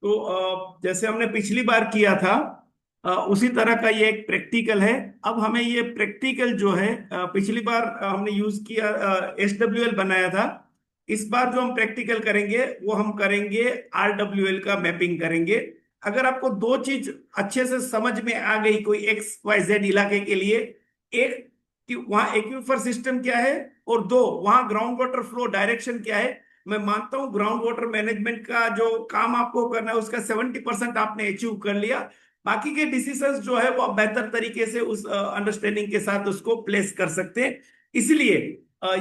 तो जैसे हमने पिछली बार किया था, उसी तरह का ये एक प्रैक्टिकल है। अब हमें ये प्रैक्टिकल जो है, पिछली बार हमने यूज किया, SWL बनाया था। इस बार जो हम प्रैक्टिकल करेंगे वो हम करेंगे RWL का मैपिंग करेंगे। अगर आपको दो चीज अच्छे से समझ में आ गई कोई XYZ इलाके के लिए, एक कि वहाँ एक्वीफर सिस्टम क्या है, और दो वहाँ ग्राउंड वाटर फ्लो डायरेक्शन क्या है। मैं मानता हूँ ग्राउंड वाटर मैनेजमेंट का जो काम आपको करना है उसका 70% आपने अचीव कर लिया। बाकी के डिसीजंस जो है वो आप बेहतर तरीके से उस अंडरस्टैंडिंग के साथ उसको प्लेस कर सकते हैं। इसलिए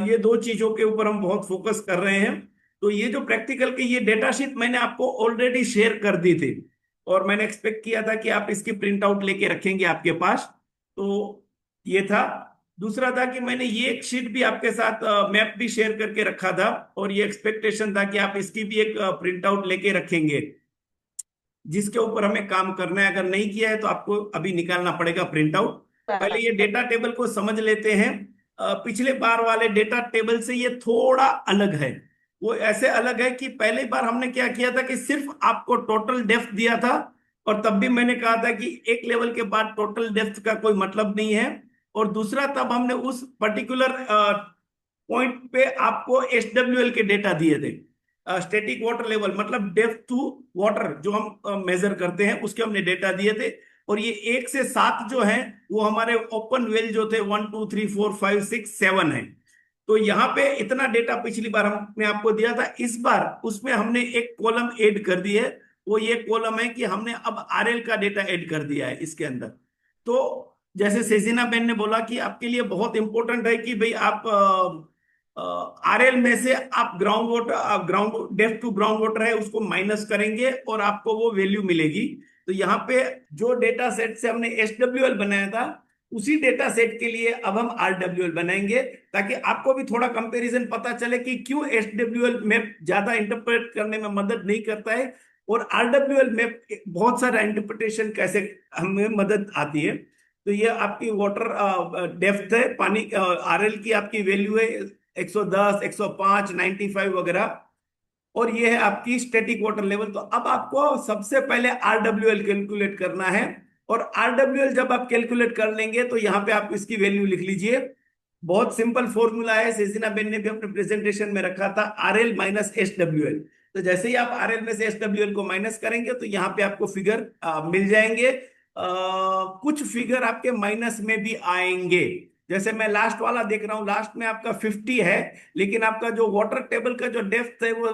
ये दो चीजों के ऊपर हम बहुत फोकस कर रहे हैं। तो ये जो प्रैक्टिकल की ये डेटा शीट मैंने आपको ऑलरेडी शेयर कर दी थी, और मैंने एक्सपेक्ट किया था कि आप इसकी प्रिंट आउट लेके रखेंगे आपके पास। तो ये था। दूसरा था कि मैंने ये एक शीट भी आपके साथ मैप भी शेयर करके रखा था, और ये एक्सपेक्टेशन था कि आप इसकी भी एक प्रिंट आउट लेके रखेंगे, जिसके ऊपर हमें काम करना है। अगर नहीं किया है तो आपको अभी निकालना पड़ेगा प्रिंट आउट। पहले ये डेटा टेबल को समझ लेते हैं। पिछले बार वाले डेटा टेबल से ये थोड़ा अलग है। वो ऐसे अलग है कि पहले बार हमने क्या किया था कि सिर्फ आपको टोटल डेप्थ दिया था, और तब भी मैंने कहा था कि एक लेवल के बाद टोटल डेप्थ का कोई मतलब नहीं है। और दूसरा, तब हमने उस पर्टिकुलर पॉइंट पे आपको SWL के डेटा दिए थे। स्टैटिक वाटर लेवल मतलब डेप्थ टू वाटर जो हम मेजर करते हैं, उसके हमने डेटा दिए थे। और ये 1 से 7 जो है वो हमारे ओपन वेल जो थे, 1 2 3 4 5 6 7 है। तो यहाँ पे इतना डेटा पिछली बार हमने आपको दिया था। इस बार उसमें हमने एक कॉलम ऐड कर दी है। वो ये कॉलम है कि हमने अब RL का डेटा ऐड कर दिया है इसके अंदर। तो जैसे सेजिना बेन ने बोला कि आपके लिए बहुत इंपॉर्टेंट है कि भाई आप RL में से आप ground water, ground depth to ground water है उसको माइनस करेंगे और आपको वो वैल्यू मिलेगी। तो यहाँ पे जो डेटा सेट से हमने SWL बनाया था, उसी डेटा सेट के लिए अब हम RWL बनाएंगे, ताकि आपको भी थोड़ा कंपैरिजन पता चले कि क्यों SWL मैप ज्यादा इंटरप्रेट करने में मदद नहीं करता है, और RWL मैप बहुत सारा इंटरप्रिटेशन कैसे हमें मदद आती है। तो ये आपकी वाटर डेप्थ है, पानी RL की आपकी वैल्यू है 110, 105, 95 वगैरह। और ये है आपकी स्टैटिक वाटर लेवल। तो अब आपको सबसे पहले RWL कैलकुलेट करना है। और RWL जब आप कैलकुलेट कर लेंगे तो यहाँ पे आप इसकी वैल्यू लिख लीजिए। बहुत सिंपल फॉर्मूला है, सेजिना बेन ने भी अपने प्रेजेंटेशन में रखा था, RL माइनस SWL। तो जैसे ही आप RL में से SWL को माइनस करेंगे तो यहाँ पे आपको फिगर मिल जाएंगे। कुछ फिगर आपके माइनस में भी आएंगे। जैसे मैं लास्ट वाला देख रहा हूँ, लास्ट में आपका 50 है, लेकिन आपका जो वाटर टेबल का जो डेप्थ है वो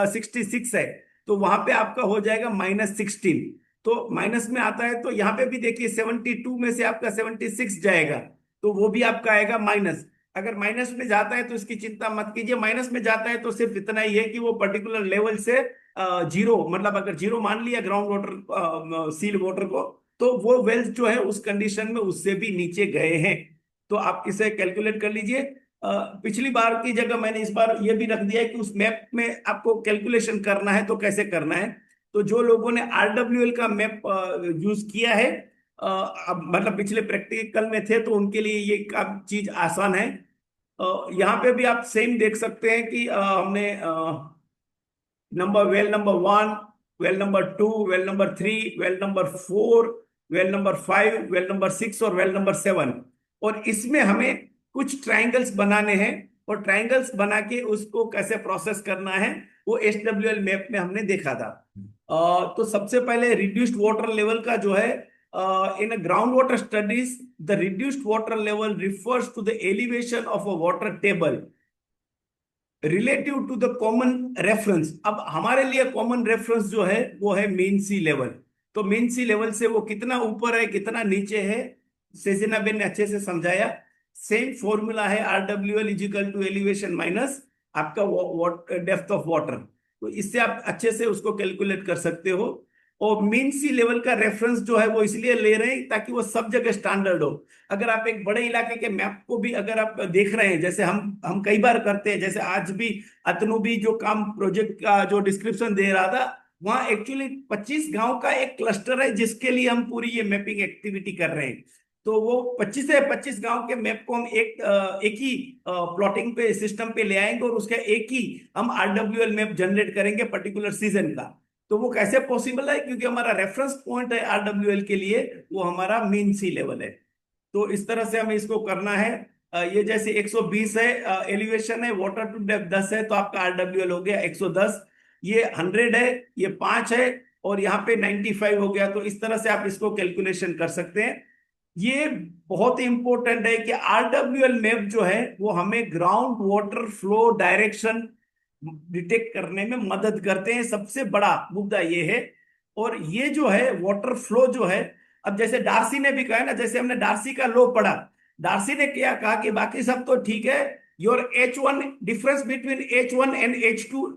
66 है। तो वहां पे आपका हो जाएगा -16। तो माइनस में आता है, तो यहाँ पे भी देखिए 72 में से आपका 76 जाएगा, तो वो भी आपका आएगा माइनस। अगर माइनस में जाता है तो इसकी चिंता मत कीजिए, माइनस में जाता है तो सिर्फ इतना ही है कि वो पर्टिकुलर लेवल से जीरो, मतलब अगर जीरो मान लिया ग्राउंड वाटर सील वाटर को, तो वो वेल्स जो है उस कंडीशन में उससे भी नीचे गए हैं। तो आप इसे कैलकुलेट कर लीजिए। पिछली बार की जगह मैंने इस बार ये भी रख दिया है कि उस मैप में आपको कैलकुलेशन करना है तो कैसे करना है। तो जो लोगों ने RWL का मैप यूज किया है, अब मतलब पिछले प्रैक्टिकल में थे, तो उनके लिए ये काम चीज आसान है। यहाँ पे भी आप सेम देख सकते हैं कि हमने well number 1, well number 2, well number 3, well number 4, well number 5, well number 6 और वेल नंबर 7। और इसमें हमें कुछ ट्राइंगल्स बनाने हैं, और ट्राइंगल्स बना के उसको कैसे प्रोसेस करना है वो SWL मैप में हमने देखा था। तो सबसे पहले रिड्यूस्ड वाटर लेवल का जो है, in ground water studies the reduced water level refers to the elevation of a water table relative to the common reference. अब हमारे लिए कॉमन रेफरेंस जो है वो है मीन सी लेवल। तो मीन सी लेवल से वो कितना ऊपर है कितना नीचे है, सेजिना बेन ने अच्छे से समझाया। सेम फॉर्मूला है, RWL is equal to elevation minus आपका डेप्थ ऑफ वाटर। तो इससे आप अच्छे से उसको कैलकुलेट कर सकते हो। और मीन सी लेवल का रेफरेंस जो है वो इसलिए ले रहे हैं ताकि वो सब जगह स्टैंडर्ड हो। अगर आप एक बड़े इलाके के मैप को भी अगर आप देख रहे हैं, जैसे हम कई बार करते हैं, जैसे आज भी अतनु भी जो काम प्रोजेक्ट का जो डिस्क्रिप्शन दे रहा था, वहाँ एक्चुअली 25 गांव का एक क्लस्टर है जिसके लिए हम पूरी ये मैपिंग एक्टिविटी कर रहे हैं। तो वो 25 से 25 गांव के मैप को हम एक ही प्लॉटिंग पे सिस्टम पे ले आएंगे, और उसका एक ही हम RWL मैप जनरेट करेंगे पर्टिकुलर सीजन का। तो वो कैसे पॉसिबल है, क्योंकि हमारा रेफरेंस पॉइंट है आरडब्ल्यूएल के लिए वो हमारा मीन सी लेवल है। तो इस तरह से हमें इसको करना है। ये जैसे 120 है एलिवेशन है, वाटर टू डेप्थ 10 है, तो आपका आरडब्ल्यूएल हो गया 110। ये 100 है, ये 5 है, और यहाँ पे 95 हो गया। तो इस तरह से आप इसको कैलकुलेशन कर सकते हैं। ये बहुत ही इंपॉर्टेंट है कि आरडब्ल्यूएल मैप जो है वो हमें ground water flow direction detect करने में मदद करते हैं, सबसे बड़ा मुद्दा ये है। और ये जो है वाटर फ्लो जो है, अब जैसे डार्सी ने भी कहा है ना, जैसे हमने डार्सी का लॉ पढ़ा, डार्सी ने क्या कहा कि बाकी सब तो ठीक है, your H1 difference between H1 and H2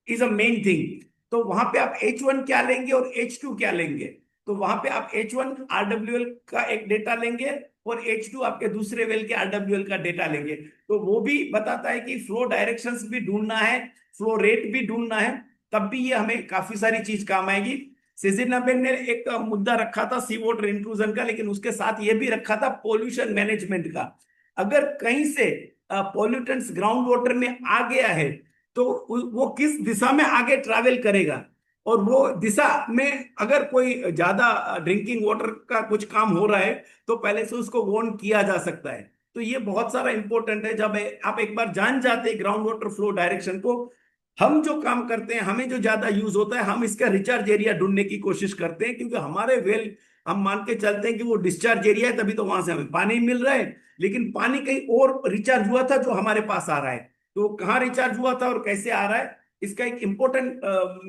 is a main thing. तो वहां पे आप H1 क्या लेंगे और H2 क्या लेंगे, तो वहां पे आप H1 आरडब्ल्यूएल का एक डेटा लेंगे और H2 आपके दूसरे वेल के आरडब्ल्यूएल का डेटा लेंगे। तो वो भी बताता है कि फ्लो डायरेक्शंस भी ढूंढना है, फ्लो रेट भी ढूंढना है, तब भी ये हमें काफी सारी चीज काम आएगी। सिजिनाबेन ने एक मुद्दा रखा था सी वाटर इंट्रूजन का, लेकिन उसके साथ ये भी रखा था पोल्यूशन मैनेजमेंट का। अगर कहीं से पॉल्यूटेंट्स ग्राउंड वाटर में आ गया है तो वो किस दिशा में आगे ट्रैवल करेगा, और वो दिशा में अगर कोई ज्यादा ड्रिंकिंग वाटर का कुछ काम हो रहा है तो पहले से उसको वार्न किया जा सकता है। तो ये बहुत सारा इंपॉर्टेंट है। जब आप एक बार जान जाते हैं ग्राउंड वाटर फ्लो डायरेक्शन को, हम जो काम करते हैं, हमें जो ज्यादा यूज होता है, हम इसका रिचार्ज एरिया ढूंढने की कोशिश करते हैं, क्योंकि हमारे वेल हम मान के चलते हैं कि वो डिस्चार्ज एरिया है, तभी तो वहां से हमें पानी मिल रहा है। लेकिन पानी कहीं और रिचार्ज हुआ था जो हमारे पास आ रहा है, तो कहाँ रिचार्ज हुआ था और कैसे आ रहा है, इसका एक इम्पोर्टेंट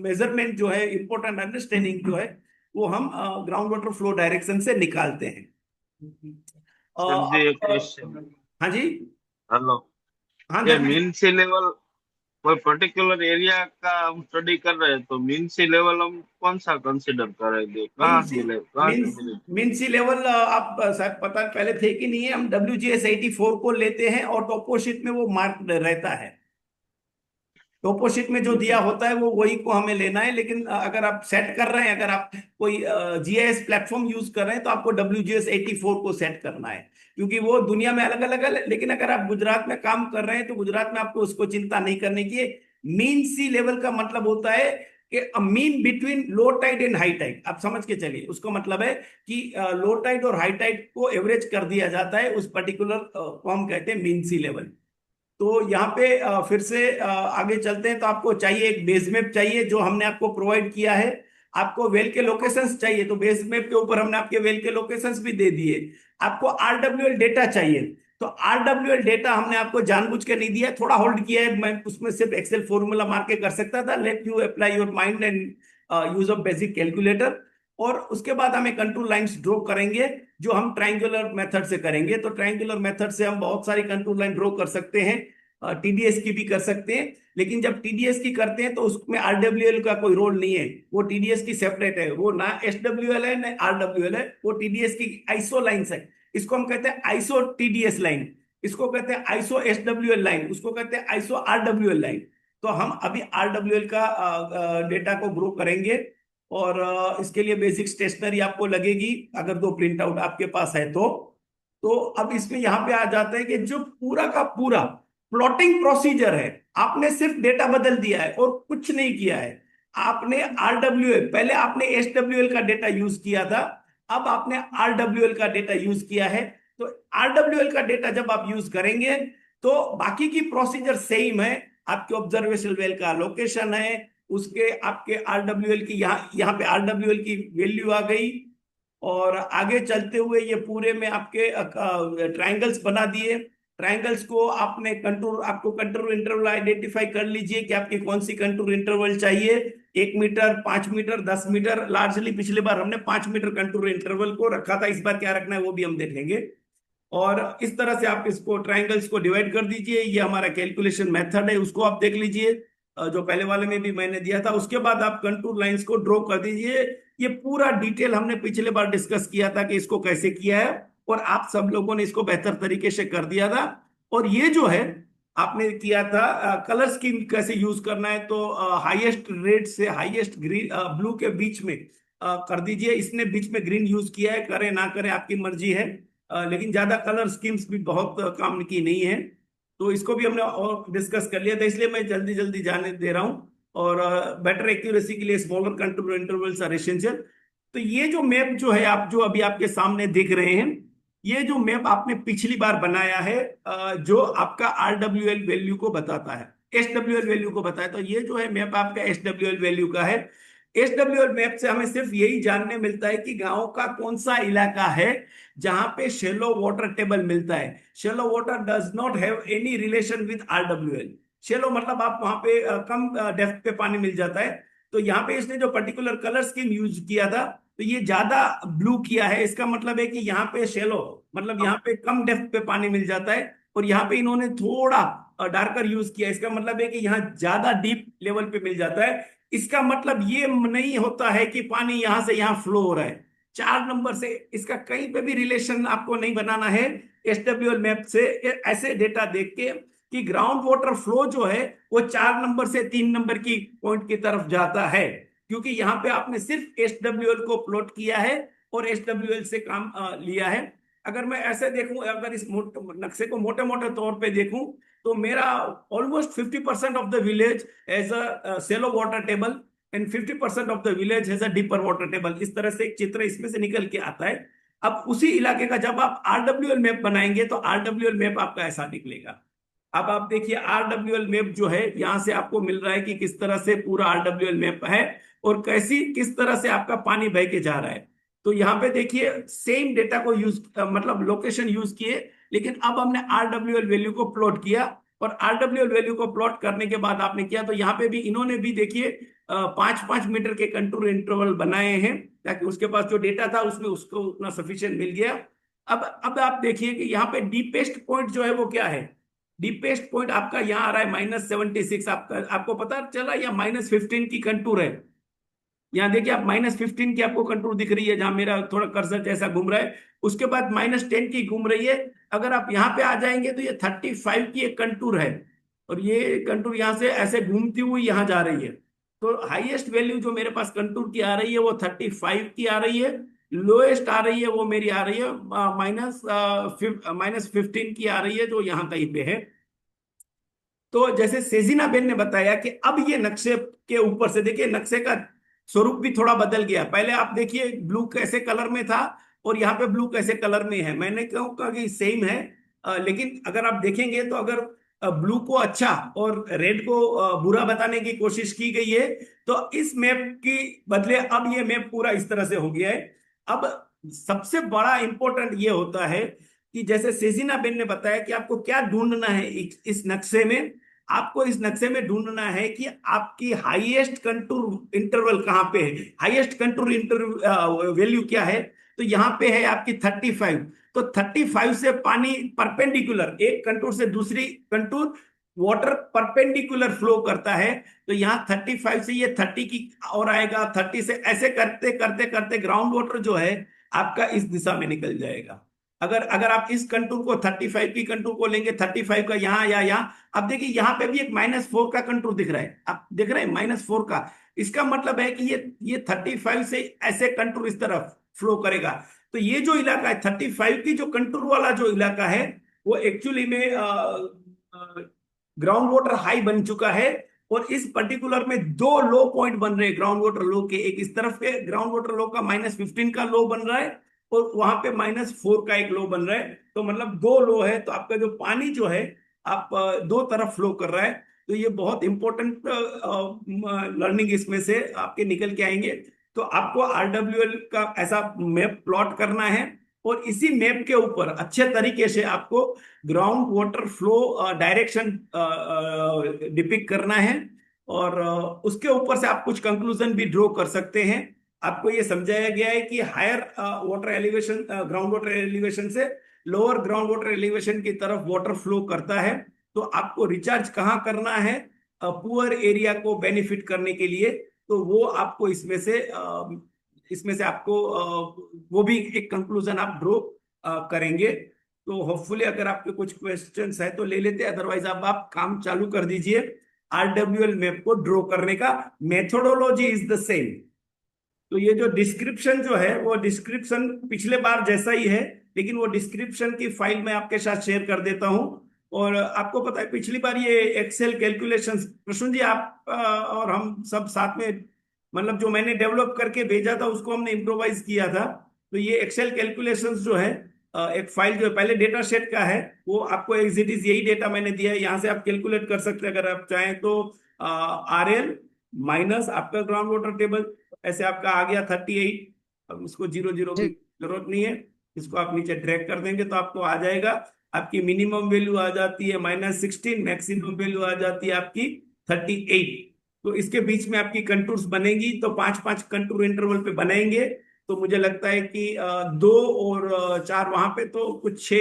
मेजरमेंट जो है, इम्पोर्टेंट अंडरस्टैंडिंग जो है, वो हम ग्राउंड वाटर फ्लो डायरेक्शन से निकालते हैं। सर जी अब एक क्वेश्चन। हाँ जी। हेलो। हाँ ये धर्मेश। मीन सी लेवल कोई पर्टिकुलर एरिया का हम स्टडी कर रहे हैं तो मीन सी लेवल हम कौन सा कंसिडर करेंगे, कहाँ मीन्स मिले, कहाँ से मीन्स मिले? मीन्स लेवल आप शायद पता पहले थे कि नहीं है, हम WGS 84 को लेते हैं और टॉपोशीट में वो मार्क रहता है। टॉपोशीट में जो ठीक दिया है। होता है वो वही को हमें लेना है। लेकिन अगर आप सेट कर रहे हैं, अगर आप कोई GIS प्लेटफॉर्म यूज कर रहे हैं, तो आपको WGS 84 को सेट करना है, क्योंकि वो दुनिया में अलग अलग है। लेकिन अगर आप गुजरात में काम कर रहे हैं तो गुजरात में आपको उसको चिंता नहीं करने की है। मीन सी लेवल का मतलब होता है कि mean between low tide and high tide, आप समझ के चलिए। उसको मतलब है कि लो टाइड और हाई टाइड को एवरेज कर दिया जाता है, उस पर्टिकुलर को हम कहते हैं मीन सी लेवल। तो यहाँ पे फिर से आगे चलते हैं। तो आपको चाहिए एक बेस मैप चाहिए जो हमने आपको प्रोवाइड किया है। आपको वेल के लोकेशंस चाहिए, तो बेस मैप के ऊपर हमने आपके वेल के लोकेशंस भी दे दिए। आपको आरडब्ल्यूएल डेटा चाहिए, तो आरडब्ल्यूएल डेटा हमने आपको जानबूझ के नहीं दिया है, थोड़ा होल्ड किया है। मैं उसमें सिर्फ एक्सेल फॉर्मूला मार के कर सकता था, let you apply your mind and use of basic calculator. और उसके बाद हमें कंट्रोल लाइंस ड्रॉ करेंगे, जो हम ट्राइंगुलर मेथड से करेंगे। तो ट्राइंगुलर मेथड से हम बहुत सारी कंट्रोल लाइन ड्रॉ कर सकते हैं, TDS की भी कर सकते हैं। लेकिन जब TDS की करते हैं तो उसमें आरडब्ल्यूएल का कोई रोल नहीं है, वो TDS की सेपरेट है, वो ना SWL है ना आरडब्ल्यूएल है, वो TDS की आइसो लाइन्स है। इसको हम कहते हैं आइसो TDS लाइन, इसको कहते हैं आइसो SWL लाइन, उसको कहते हैं आइसो आरडब्ल्यूएल लाइन। तो हम अभी आरडब्ल्यूएल का डेटा को ग्रो करेंगे। और इसके लिए बेसिक स्टेशनरी आपको लगेगी, अगर दो प्रिंट आउट आपके पास है तो अब इसमें यहां पे आ जाता है कि जो पूरा का पूरा प्लॉटिंग प्रोसीजर है, आपने सिर्फ डेटा बदल दिया है और कुछ नहीं किया है। आपने आरडब्ल्यूएल, पहले आपने SWL का डेटा यूज किया था, अब आपने आरडब्ल्यूएल का डेटा यूज किया है। तो आरडब्ल्यूएल का डेटा जब आप यूज करेंगे तो बाकी की प्रोसीजर सेम है। आपके ऑब्जर्वेशन वेल का लोकेशन है, उसके आपके आरडब्ल्यूएल की यहाँ यहाँ पे आरडब्ल्यूएल की वैल्यू आ गई। और आगे चलते हुए ये पूरे में आपके ट्रायंगल्स बना दिए। ट्रायंगल्स को आपने कंटूर, आपको कंटूर इंटरवल आइडेंटिफाई कर लीजिए कि आपकी कौन सी कंटूर इंटरवल चाहिए। 1 मीटर, 5 मीटर, 10 मीटर, लार्जली पिछली बार हमने 5 मीटर कंटूर इंटरवल को रखा था, इस बार क्या रखना है वो भी हम देखेंगे। और इस तरह से आप इसको ट्राइंगल्स को डिवाइड कर दीजिए। ये हमारा कैलकुलेशन मेथड है, उसको आप देख लीजिए, जो पहले वाले में भी मैंने दिया था। उसके बाद आप कंटूर लाइंस को ड्रॉ कर दीजिए। ये पूरा डिटेल हमने पिछले बार डिस्कस किया था कि इसको कैसे किया है, और आप सब लोगों ने इसको बेहतर तरीके से कर दिया था। और ये जो है आपने किया था कलर स्कीम कैसे यूज करना है, तो हाईएस्ट रेड से हाईएस्ट ग्रीन ब्लू के बीच में कर दीजिए। इसने बीच में ग्रीन यूज किया है, करें ना करें आपकी मर्जी है। लेकिन ज्यादा कलर स्कीम्स भी बहुत काम की नहीं है। तो इसको भी हमने और डिस्कस कर लिया था, इसलिए मैं जल्दी जल्दी जाने दे रहा हूं। और बेटर एक्यूरेसी के लिए smaller control intervals are essential. तो ये जो मैप जो है आप जो अभी आपके सामने देख रहे हैं, ये जो मैप आपने पिछली बार बनाया है, जो आपका RWL वैल्यू को बताता है, SWL वैल्यू को बताया, तो ये जो है मैप आपका SWL वैल्यू का है। SWL मैप से हमें सिर्फ यही जानने मिलता है कि गांव का कौन सा इलाका है जहां पे शेलो वाटर टेबल मिलता है। Shallow water does not have any relation with RWL। Shallow मतलब आप वहां पे कम डेप्थ पे पानी मिल जाता है। तो यहाँ पे इसने जो पर्टिकुलर कलर स्कीम यूज किया था, तो ये ज्यादा ब्लू किया है, इसका मतलब है कि यहाँ पे शेलो मतलब यहाँ पे कम डेप्थ पे पानी मिल जाता है। और यहाँ पे इन्होंने थोड़ा डार्कर यूज किया, इसका मतलब है कि यहाँ ज्यादा डीप लेवल पे मिल जाता है। इसका मतलब ये नहीं होता है कि पानी यहां से यहाँ फ्लो हो रहा है। 4 नंबर से इसका कहीं पे भी रिलेशन आपको नहीं बनाना है। SWL मैप से ऐसे डेटा देख के कि ग्राउंड वाटर फ्लो जो है वो 4 नंबर से 3 नंबर की पॉइंट की तरफ जाता है, क्योंकि यहाँ पे आपने सिर्फ SWL को प्लॉट किया है और SWL से काम लिया है। अगर मैं ऐसे देखूं, अगर इस नक्शे को मोटे मोटे तौर पे देखूं, तो मेरा almost 50% of the village has a shallow water table and 50% of the village has a deeper water table. इस तरह से एक चित्र इसमें से निकल के आता है। अब उसी इलाके का जब आप RWL मैप बनाएंगे तो RWL मैप आपका ऐसा निकलेगा। अब आप देखिए RWL मैप जो है, यहां से आपको मिल रहा है कि किस तरह से पूरा RWL मैप है और कैसी किस तरह से आपका पानी बह के जा रहा है। तो यहाँ पे देखिए सेम डेटा को यूज मतलब लोकेशन यूज किए, लेकिन अब हमने RWL वैल्यू को प्लॉट किया। और RWL वैल्यू को प्लॉट करने के बाद आपने किया, तो यहाँ पे भी इन्होंने भी देखिए 5-5 मीटर के कंटूर इंटरवल बनाए हैं, ताकि उसके पास जो डेटा था उसमें उसको उतना सफिशियंट मिल गया। अब आप देखिए कि यहाँ पे डीपेस्ट पॉइंट जो है वो क्या है। डीपेस्ट पॉइंट आपका यहाँ आ रहा है -76। आपका आपको पता चला, या -15 की कंटूर है। यहाँ देखिए आप -15 की आपको कंटूर दिख रही है, जहां मेरा थोड़ा कर्सर जैसा घूम रहा है। उसके बाद -10 की घूम रही है। अगर आप यहाँ पे आ जाएंगे तो ये 35 की एक कंटूर है, और ये कंटूर यहाँ से ऐसे घूमती हुई यहाँ जा रही है। तो हाईएस्ट वैल्यू जो मेरे पास कंटूर की आ रही है वो 35 की आ रही है। लोएस्ट आ रही है वो मेरी आ रही है -15 की आ रही है, जो यहाँ कहीं पे है। तो जैसे सेजिना बेन ने बताया कि अब ये नक्शे के ऊपर से देखिए, नक्शे का स्वरूप भी थोड़ा बदल गया। पहले आप देखिए ब्लू कैसे कलर में था और यहाँ पे ब्लू कैसे कलर में है। मैंने कहूँगा कि सेम है, लेकिन अगर आप देखेंगे तो अगर ब्लू को अच्छा और रेड को बुरा बताने की कोशिश की गई है, तो इस मैप की बदले अब ये मैप पूरा इस तरह से हो गया है। अब सबसे बड़ा इंपॉर्टेंट ये होता है कि जैसे सेजिना बेन ने बताया कि आपको क्या ढूंढना है इस नक्शे में। आपको इस नक्शे में ढूंढना है कि आपकी हाईएस्ट कंटूर इंटरवल कहां पे है, हाईएस्ट कंटूर इंटर वैल्यू क्या है। तो यहां पे है आपकी 35। तो 35 से पानी परपेंडिकुलर एक कंटूर से दूसरी कंटूर वाटर परपेंडिकुलर फ्लो करता है। तो यहाँ 35 से ये 30 की और आएगा, 30 से ऐसे करते करते करते ग्राउंड वाटर जो है आपका इस दिशा में निकल जाएगा। अगर अगर आप इस कंटूर को 35 की कंटूर को लेंगे, 35 का यहाँ या यहाँ, अब देखिए यहाँ पे भी एक -4 का कंटूर दिख रहा है, आप देख रहे हैं -4 का। इसका मतलब है कि ये 35 से ऐसे कंटूर इस तरफ फ्लो करेगा। तो ये जो इलाका है 35 की जो कंटूर वाला जो इलाका है, वो एक्चुअली में ग्राउंड वाटर हाई बन चुका है। और इस पर्टिकुलर में दो लो पॉइंट बन रहे हैं ग्राउंड वाटर लो के। एक इस तरफ के ग्राउंड वाटर लो का -15 का लो बन रहा है, और वहां पे -4 का एक लो बन रहा है। तो मतलब दो लो है, तो आपका जो पानी जो है आप दो तरफ फ्लो कर रहा है। तो ये बहुत इंपॉर्टेंट लर्निंग इसमें से आपके निकल के आएंगे। तो आपको RWL का ऐसा मैप प्लॉट करना है, और इसी मैप के ऊपर अच्छे तरीके से आपको ground water flow direction depict करना है। और उसके ऊपर से आप कुछ कंक्लूजन भी ड्रॉ कर सकते हैं। आपको ये समझाया गया है कि higher water elevation ground water elevation से लोअर ग्राउंड वाटर एलिवेशन की तरफ वाटर फ्लो करता है। तो आपको रिचार्ज कहाँ करना है पुअर एरिया को बेनिफिट करने के लिए, तो वो आपको इसमें से आपको वो भी एक कंक्लूजन आप ड्रॉ करेंगे। तो होपफुली अगर आपके कुछ क्वेश्चंस है तो ले लेते हैं, अदरवाइज आप काम चालू कर दीजिए। RWL मैप को ड्रॉ करने का मेथोडोलॉजी इज द सेम। तो ये जो डिस्क्रिप्शन जो है वो डिस्क्रिप्शन पिछले बार जैसा ही है, लेकिन वो डिस्क्रिप्शन की फाइल मैं आपके साथ शेयर कर देता हूं। और आपको पता है पिछली बार ये एक्सेल कैलकुलेशंस प्रसून जी आप और हम सब साथ में, मतलब जो मैंने डेवलप करके भेजा था उसको हमने इम्प्रोवाइज किया था। तो ये एक्सेल कैलकुलेशंस जो है एक फाइल जो है पहले डेटा सेट का है, वो आपको एज इट इज यही डेटा मैंने दिया है, यहाँ से आप कैलकुलेट कर सकते हैं अगर आप चाहें तो। RL माइनस आपका ग्राउंड वाटर टेबल, ऐसे आपका आ गया 38। अब इसको जीरो जीरो की जरूरत नहीं है, इसको आप नीचे ड्रैग कर देंगे तो आपको आ जाएगा। आपकी मिनिमम वैल्यू आ जाती है -16, मैक्सिमम वैल्यू आ जाती है आपकी 38। तो इसके बीच में आपकी कंटूर्स बनेगी, तो 5-5 कंटूर इंटरवल पे बनाएंगे। तो मुझे लगता है कि 2 और 4 वहां पे, तो कुछ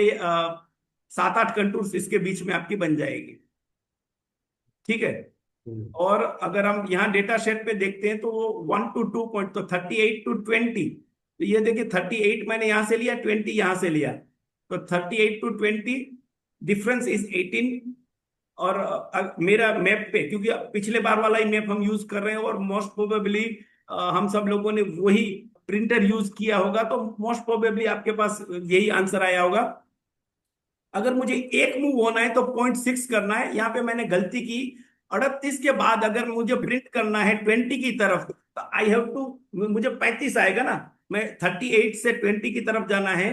7-8 कंटूर्स इसके बीच में आपकी बन जाएगी। ठीक है। और अगर हम यहाँ डेटा सेट पे देखते हैं तो वो 1 to 2 पॉइंट, तो 38 to 20। तो ये देखिए 38 मैंने यहां से लिया, 20 यहां से लिया, तो 38 to 20 डिफरेंस इज 18। और मेरा मैप पे, क्योंकि पिछले बार वाला ही मैप हम यूज कर रहे हैं और मोस्ट प्रोबेबली हम सब लोगों ने वही प्रिंटर यूज किया होगा, तो मोस्ट प्रोबेबली आपके पास यही आंसर आया होगा। अगर मुझे एक मूव होना है तो 0.6 करना है, यहाँ पे मैंने गलती की। 38 के बाद अगर मुझे प्रिंट करना है 20 की तरफ, तो आई हैव टू, मुझे 35 आएगा ना, मैं 38 से 20 की तरफ जाना है,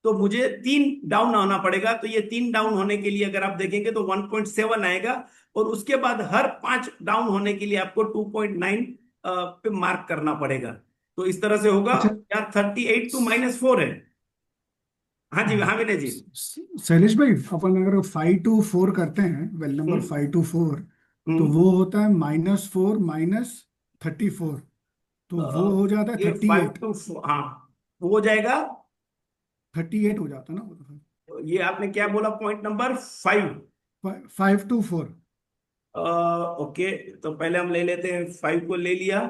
तो मुझे 3 डाउन होना पड़ेगा। तो ये 3 डाउन होने के लिए अगर आप देखेंगे तो 1.7 आएगा, और उसके बाद हर 5 डाउन होने के लिए आपको 2.9 पे मार्क करना पड़ेगा। तो इस तरह से होगा। अच्छा। यहाँ 38 to -4 है। हाँ जी, हाँ विनय जी। शैलेश भाई, अपन अगर 5 to 4 करते हैं, वेल नंबर हम्म 5 to 4, तो हम्म वो होता है -4 -34, तो वो हो जाता है ये 38। 5 to 4, हाँ वो हो जाएगा। 38 हो जाता है ना वो, ये आपने क्या बोला, पॉइंट नंबर 5। तो 5 to 4 ओके, तो पहले हम ले लेते हैं 5 को ले लिया,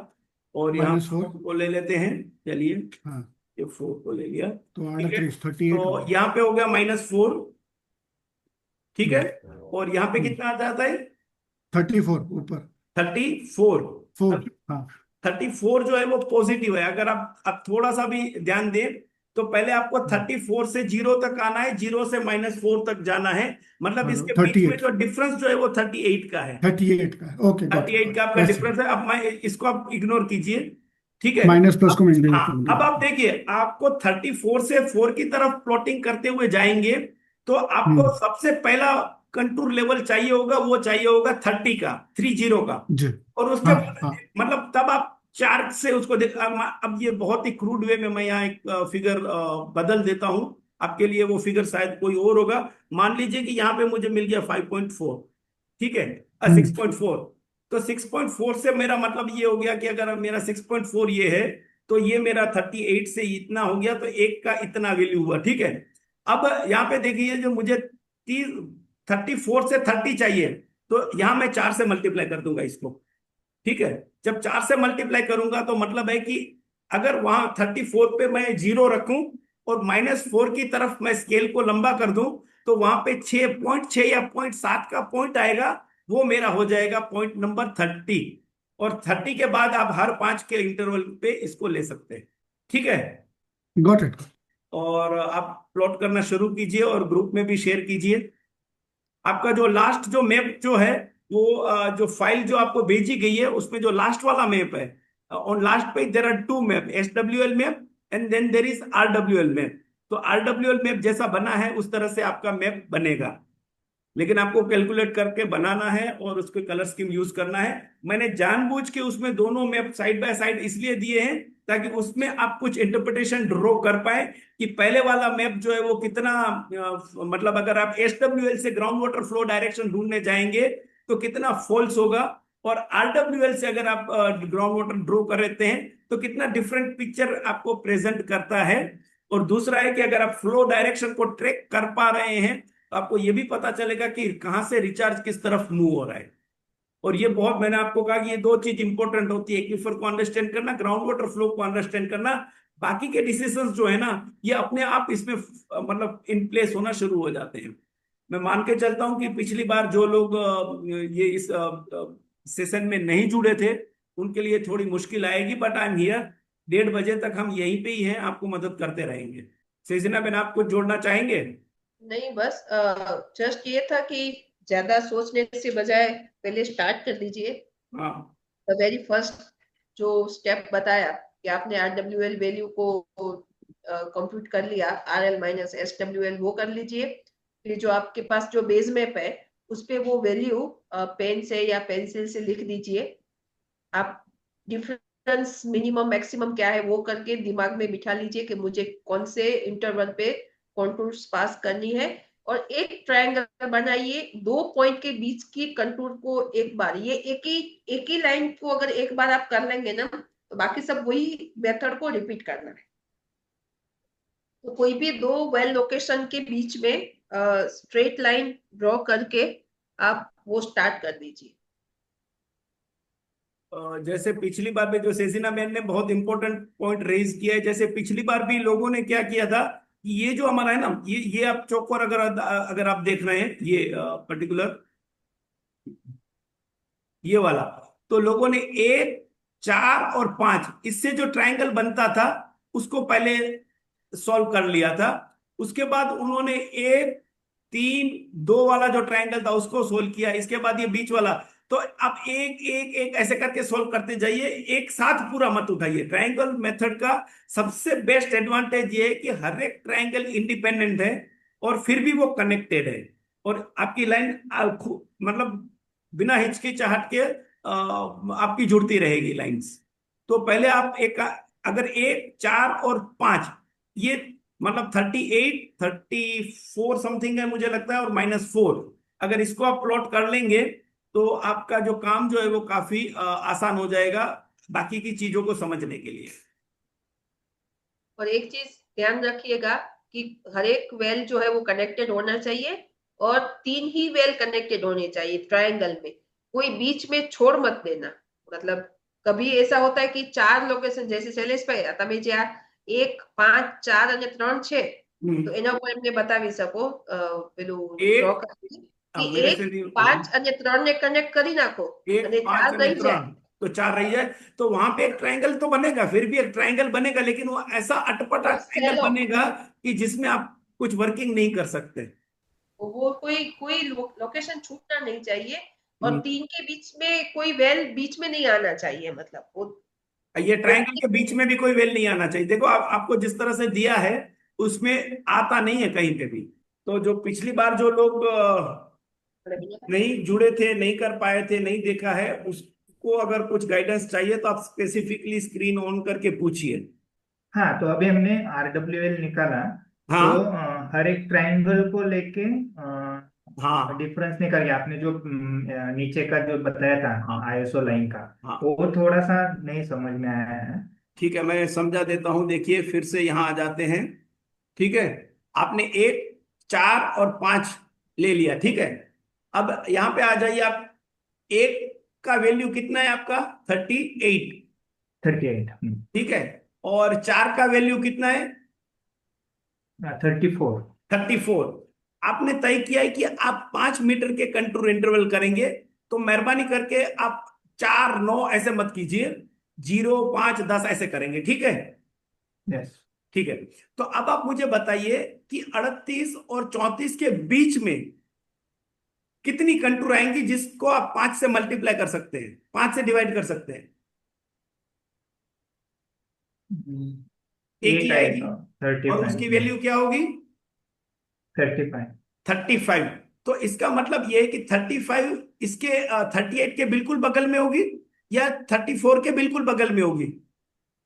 और यहाँ -4। 4 को ले लेते हैं। चलिए, हाँ, ये 4 को ले लिया। तो ठीक है, 38 हो तो गया। यहाँ पे हो गया -4। ठीक है, हम्म और यहाँ पे हम्म कितना आ जाता है? 34 ऊपर। 34। 4, हाँ। 34 जो है वो पॉजिटिव है। अगर आप थोड़ा सा भी ध्यान दें, तो पहले आपको हम्म, 34 से 0 तक आना है, 0 से -4 तक जाना है। मतलब हाँ, इसके बीच में 38। जो डिफरेंस जो है वो 38 का है। 38 का है, ओके, गॉट 38 इट, का आपका ऐसे डिफरेंस है। अब मैं इसको आप इग्नोर कीजिए। ठीक है। माइनस प्लस को अब मैं इंक्लूड हाँ, कर अब दूंगा। आप देखिए, आपको 34 से 4 की तरफ प्लॉटिंग करते हुए जाएंगे, तो आपको हम्म सबसे पहला कंटूर लेवल चाहिए होगा, वो चाहिए होगा 30 का, 30 का। जी। और उसके हाँ बाद हाँ। मतलब तब आप 4 से उसको देख। अब ये बहुत ही क्रूड वे में मैं यहाँ एक फिगर बदल देता हूं आपके लिए, वो फिगर शायद कोई और होगा। मान लीजिए कि यहाँ पे मुझे मिल गया 5.4। ठीक है, हम्म 6.4। तो 6.4 से मेरा मतलब ये हो गया कि अगर मेरा 6.4 ये है, तो ये मेरा 38 से इतना हो गया, तो एक का इतना वैल्यू हुआ। ठीक है। अब यहाँ पे देखिए, जो मुझे 34 से 30 चाहिए, तो यहाँ मैं 4 से मल्टीप्लाई कर दूंगा इसको। ठीक है। जब 4 से मल्टीप्लाई करूंगा तो मतलब है कि अगर वहां 34 पे मैं 0 रखूं और -4 की तरफ मैं स्केल को लंबा कर दूं, तो वहां पे 6.6 या 0.7 का पॉइंट आएगा, वो मेरा हो जाएगा पॉइंट नंबर 30। और 30 के बाद आप हर 5 के इंटरवल पे इसको ले सकते हैं। ठीक है। Got it. और आप प्लॉट करना शुरू कीजिए और ग्रुप में भी शेयर कीजिए। आपका जो लास्ट जो मैप जो है, वो जो फाइल जो आपको भेजी गई है उसमें जो लास्ट वाला मैप है, on last page there are 2 map, SWL map and then there is RWL map. तो RWL मैप जैसा बना है उस तरह से आपका मैप बनेगा, लेकिन आपको कैलकुलेट करके बनाना है और उसके कलर स्कीम यूज करना है। मैंने जानबूझ के उसमें दोनों मैप साइड बाय साइड इसलिए दिए हैं ताकि उसमें आप कुछ इंटरप्रिटेशन ड्रॉ कर पाए कि पहले वाला मैप जो है वो कितना मतलब अगर आप SWL से ग्राउंड वाटर फ्लो डायरेक्शन ढूंढने जाएंगे तो कितना फॉल्स होगा, और RWL से अगर आप ग्राउंड वाटर ड्रॉ कर लेते हैं तो कितना डिफरेंट पिक्चर आपको प्रेजेंट करता है। और दूसरा है कि अगर आप फ्लो डायरेक्शन को ट्रैक कर पा रहे हैं, तो आपको ये भी पता चलेगा कि कहां से रिचार्ज किस तरफ मूव हो रहा है। और ये बहुत, मैंने आपको कहा कि ये 2 चीज इंपॉर्टेंट होती है, एक्वीफर को अंडरस्टैंड करना, ग्राउंड वाटर फ्लो को अंडरस्टैंड करना। बाकी के डिसीजंस जो है ना, ये अपने आप इसमें मतलब इन प्लेस होना शुरू हो जाते हैं। मैं मान के चलता हूं कि पिछली बार जो लोग ये इस सेशन में नहीं जुड़े थे, उनके लिए थोड़ी मुश्किल आएगी, बट आई एम हियर। 1:30 बजे तक हम यहीं पे ही हैं, आपको मदद करते रहेंगे। सृजना बेन, आप कुछ जोड़ना चाहेंगे? नहीं, बस जस्ट ये था कि ज्यादा सोचने से बजाय पहले स्टार्ट कर दीजिए। हाँ द वेरी फर्स्ट जो स्टेप बताया कि आपने RWL वैल्यू को कंप्यूट कर लिया, RL माइनस SWL वो कर लीजिए। फिर जो आपके पास जो बेस मैप है उस पे वो वैल्यू पेन से या पेंसिल से लिख दीजिए। आप डिफरेंस मिनिमम मैक्सिमम क्या है वो करके दिमाग में बिठा लीजिए कि मुझे कौन से इंटरवल पे कॉन्टूर्स पास करनी है। और एक ट्रायंगल बनाइए, 2 पॉइंट के बीच की कंटूर को एक बार, ये एक ही लाइन को अगर एक बार आप कर लेंगे ना, तो बाकी सब वही मेथड को रिपीट करना है। तो कोई भी दो वेल लोकेशन के बीच में स्ट्रेट लाइन ड्रॉ करके आप वो स्टार्ट कर दीजिए। जैसे पिछली बार में जो सेसिना मैन ने बहुत इंपॉर्टेंट पॉइंट रेज किया है, जैसे पिछली बार भी लोगों ने क्या किया था कि ये जो हमारा है ना, ये आप चौकोर अगर अगर आप देख रहे हैं ये पर्टिकुलर ये वाला, तो लोगों ने 1, 4 और 5 इससे जो ट्रायंगल बनता था उसको पहले सॉल्व कर लिया था। उसके बाद उन्होंने 1, 3, 2 वाला जो ट्रायंगल था उसको सोल्व किया। इसके बाद ये बीच वाला। तो अब एक एक एक ऐसे करके सोल्व करते जाइए, एक साथ पूरा मत उठाइए। ट्रायंगल मेथड का सबसे बेस्ट एडवांटेज ये है कि हर एक ट्रायंगल इंडिपेंडेंट है और फिर भी वो कनेक्टेड है, और आपकी लाइन मतलब बिना हिचकिचाहट के आपकी जुड़ती रहेगी लाइंस। तो पहले आप एक, अगर 1, 4 और 5 ये मतलब 38, 34 समथिंग है मुझे लगता है, और -4, अगर इसको आप प्लॉट कर लेंगे तो आपका जो काम जो है वो काफी आसान हो जाएगा बाकी की चीजों को समझने के लिए। और एक चीज ध्यान रखिएगा कि हर एक वेल जो है वो कनेक्टेड होना चाहिए, और 3 ही वेल कनेक्टेड होने चाहिए ट्रायंगल में। कोई बीच में छोड़ मत देना। मतलब कभी ऐसा होता है कि 4 लोकेशन, जैसे शैलेश भाई તમે જે આ 1, 5, 4 અને 3 છે, તો એના ઉપર એમને બતાવી શકો પેલું ડ્રો एक કરીને कि मेरे 1, से नहीं, 5 અને 3 ને कनेक्ट કરી नाखो एक અને पांच 4 અને रही जाए। 3 तो 4 रही जाए, तो वहां पे एक ट्रायंगल तो बनेगा, फिर भी एक ट्रायंगल बनेगा, लेकिन वो ऐसा अटपटा और ट्रायंगल सेलो, बनेगा कि जिसमें आप कुछ वर्किंग नहीं कर सकते। वो कोई कोई लोकेशन छूटना नहीं चाहिए। और हम्म, 3 के बीच में कोई वेल बीच में नहीं आना चाहिए। मतलब वो ये ट्रायंगल के बीच वो- में भी कोई वेल नहीं आना चाहिए। देखो आपको जिस तरह से दिया है उसमें आता नहीं है कहीं पे भी। तो जो पिछली बार जो लोग नहीं जुड़े थे, नहीं कर पाए थे, नहीं देखा है, उसको अगर कुछ गाइडेंस चाहिए तो आप स्पेसिफिकली स्क्रीन ऑन करके पूछिए। हाँ, तो अभी हमने RWL निकाला। तो हाँ हर एक ट्राइंगल को लेके हाँ डिफरेंस निकाल के आपने जो नीचे का जो बताया था हाँ ISO लाइन का, हाँ, वो थोड़ा सा नहीं समझ में आया है। ठीक है, मैं समझा देता हूं। देखिए फिर से यहां आ जाते हैं। ठीक है, आपने 1, 4 और 5 ले लिया, ठीक है। अब यहां पे आ जाइए आप। एक का वैल्यू कितना है आपका? 38, 38। ठीक है। और 4 का वैल्यू कितना है? 34। 34। आपने तय किया है कि आप 5 मीटर के कंटूर इंटरवल करेंगे, तो मेहरबानी करके आप 4, 9 ऐसे मत कीजिए, 0, 5, 10 ऐसे करेंगे, ठीक है। यस। ठीक है, तो अब आप मुझे बताइए कि 38 और 34 के बीच में कितनी कंटूर आएंगी जिसको आप 5 से मल्टीप्लाई कर सकते हैं, 5 से डिवाइड कर सकते हैं? एक ही एक आएगी। आएगा। थर्टी और फाइव उसकी वैल्यू क्या होगी? 35। 35। तो इसका मतलब यह है कि 35 इसके 38 के बिल्कुल बगल में होगी या 34 के बिल्कुल बगल में होगी?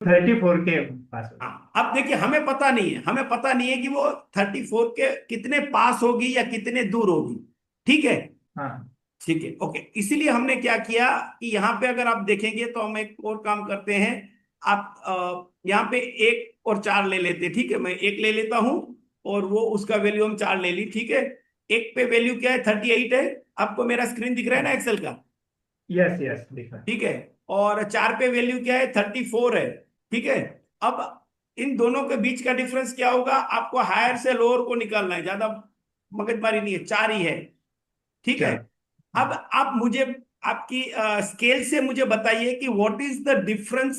34 के पास। हाँ, अब देखिए हमें पता नहीं है, हमें पता नहीं है कि वो 34 के कितने पास होगी या कितने दूर होगी, ठीक है। हाँ। ठीक है, ओके। इसीलिए हमने क्या किया कि यहाँ पे अगर आप देखेंगे तो हम एक और काम करते हैं। आप यहाँ पे 1 और 4 ले लेते हैं, ठीक है। मैं 1 ले लेता हूं और वो उसका वैल्यू हम 4 ले ली, ठीक है। 1 पे वैल्यू क्या है? 38 है। आपको मेरा स्क्रीन दिख रहा है ना एक्सेल का? यस यस, दिखा। ठीक है। और 4 पे वैल्यू क्या है? 34 है, ठीक है। अब इन दोनों के बीच का डिफरेंस क्या होगा? आपको हायर से लोअर को निकालना है, ज्यादा मगजमारी नहीं है, 4 ही है, ठीक है। क्या? अब आप मुझे आपकी स्केल से मुझे बताइए कि what is the difference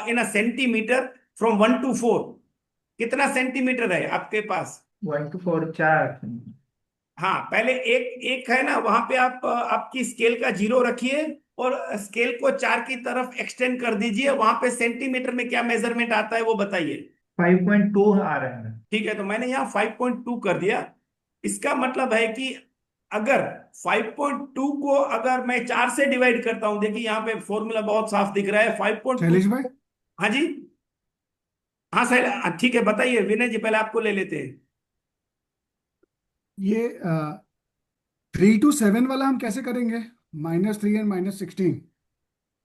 in a centimetre from 1 to 4। कितना सेंटीमीटर है आपके पास? 1 to 4 4। हाँ, पहले एक एक है ना, वहां पे आप आपकी स्केल का 0 रखिए और स्केल को 4 की तरफ एक्सटेंड कर दीजिए। वहां पे सेंटीमीटर में क्या मेजरमेंट आता है वो बताइए। 5.2 आ रहा है। ठीक है, तो मैंने यहाँ 5.2 कर दिया। इसका मतलब है कि अगर 5.2 को अगर मैं 4 से डिवाइड करता हूं, देखिए यहाँ पे फॉर्मूला बहुत साफ दिख रहा है 5.2। शैलेश भाई, हाँ जी। हाँ सर, ठीक है, बताइए विनय जी, पहले आपको ले लेते हैं। ये 3 to 7 वाला हम कैसे करेंगे? -3 एंड -16।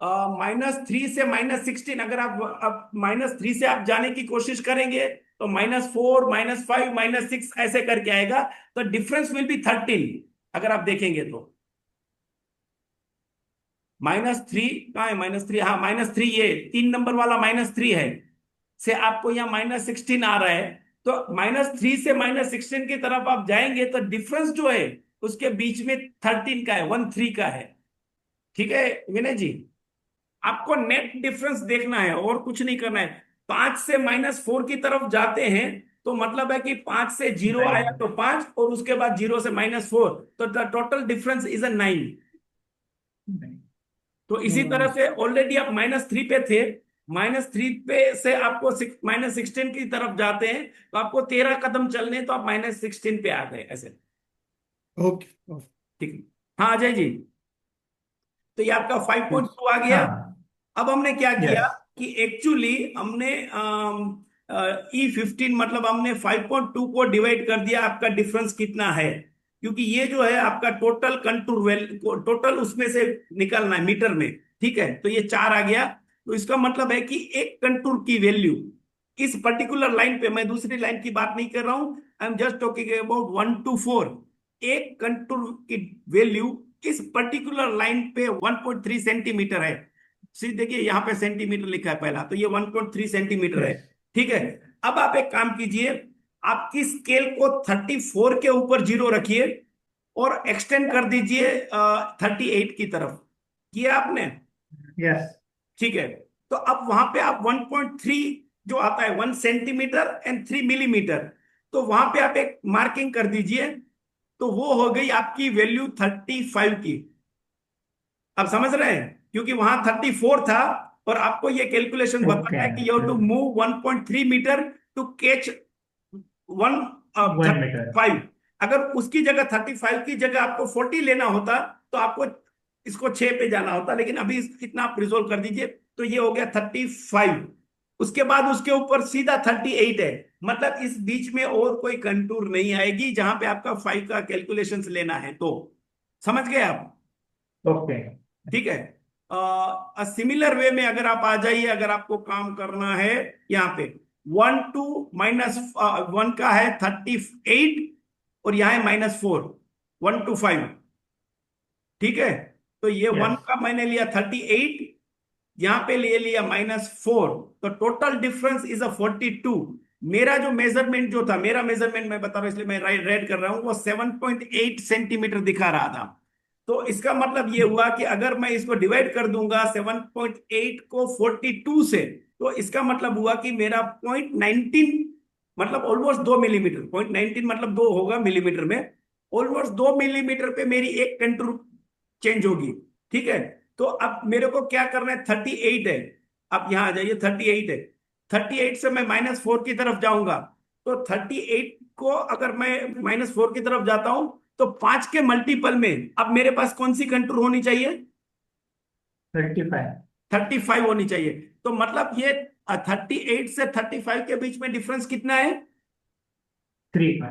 -3 से -16, अगर आप अब -3 से आप जाने की कोशिश करेंगे तो -4 -5 -6 ऐसे करके आएगा। तो डिफरेंस विल बी 13 अगर आप देखेंगे तो। -3 कहाँ है? -3, हाँ -3, ये 3 नंबर वाला -3 है, से आपको यहाँ -16 आ रहा है। तो -3 से -16 की तरफ आप जाएंगे तो डिफरेंस जो है उसके बीच में 13 का है, 13 का है। ठीक है विनय जी, आपको नेट डिफरेंस देखना है और कुछ नहीं करना है। 5 से -4 की तरफ जाते हैं तो मतलब है कि 5 से 0 आया नहीं तो 5, और उसके बाद 0 से -4, तो the total difference is a 9। नहीं तो इसी नहीं, तरह से ऑलरेडी आप -3 पे थे, -3 पे से आपको -16 की तरफ जाते हैं तो आपको 13 कदम चलने, तो आप -16 पे आ गए ऐसे। Okay okay. ठीक है। हाँ अजय जी, तो ये आपका 5.2 आ गया। हाँ। अब हमने क्या किया यस। कि एक्चुअली हमने E15 मतलब हमने 5.2 को डिवाइड कर दिया, आपका डिफरेंस कितना है, क्योंकि ये जो है आपका टोटल कंटूर वेल टोटल उसमें से निकलना है मीटर में। ठीक है, तो ये 4 आ गया। तो इसका मतलब है कि एक कंटूर की वैल्यू इस पर्टिकुलर लाइन पे, मैं दूसरी लाइन की बात नहीं कर रहा हूं, I am just talking about 1 to 4। एक कंटूर की वैल्यू इस पर्टिकुलर लाइन पे 1.3 सेंटीमीटर है। सी देखिए यहाँ पे सेंटीमीटर लिखा है पहला, तो ये 1.3 सेंटीमीटर है। यस। ठीक है, अब आप एक काम कीजिए, आपकी स्केल को 34 के ऊपर 0 रखिए और एक्सटेंड कर दीजिए 38 की तरफ। किया आपने? यस। ठीक है, तो अब वहां पे आप 1.3 जो आता है 1 सेंटीमीटर एंड 3 मिलीमीटर, तो वहां पे आप एक मार्किंग कर दीजिए। तो वो हो गई आपकी वैल्यू 35 की। अब समझ रहे हैं, क्योंकि वहां 34 था और आपको ये कैलकुलेशन ओके। बताया कि you have to move 1.3 metre to catch 1 metre. 35। अगर उसकी जगह 35 की जगह आपको 40 लेना होता तो आपको इसको 6 पे जाना होता, लेकिन अभी इतना आप रिजोल्व कर दीजिए। तो ये हो गया 35। उसके बाद उसके ऊपर सीधा 38 है, मतलब इस बीच में और कोई कंटूर नहीं आएगी जहां पे आपका 5 का कैलकुलेशंस लेना है। तो समझ गए आप? ओके। ठीक है। सिमिलर वे में अगर आप आ जाइए, अगर आपको काम करना है यहाँ पे 1 to -1 का है 38 और यहाँ है -4, 1 to 5। ठीक है, तो ये 1 यस। का मैंने लिया 38, यहाँ पे ले लिया -4, तो टोटल डिफरेंस इज अ 42। मेरा जो मेजरमेंट जो था, मेरा मेजरमेंट मैं बता रहा हूं इसलिए मैं रेड कर रहा हूं, वो 7.8 सेंटीमीटर दिखा रहा था। तो इसका मतलब ये हुआ कि अगर मैं इसको डिवाइड कर दूंगा 7.8 को 42 से, तो इसका मतलब हुआ कि मेरा 0.19 मतलब ऑलमोस्ट 2 मिलीमीटर, 0.19 मतलब 2 होगा मिलीमीटर में, ऑलमोस्ट 2 मिलीमीटर पे मेरी एक कंटूर चेंज होगी। ठीक है, तो अब मेरे को क्या करना है, 38 है। अब यहां आ जाइए, 38 है। 38 से मैं -4 की तरफ जाऊंगा, तो 38 को अगर मैं -4 की तरफ जाता हूं तो 5 के मल्टीपल में अब मेरे पास कौन सी कंटूर होनी चाहिए? 35। 35 होनी चाहिए। तो मतलब ये 38 से 35 के बीच में डिफरेंस कितना है? 3।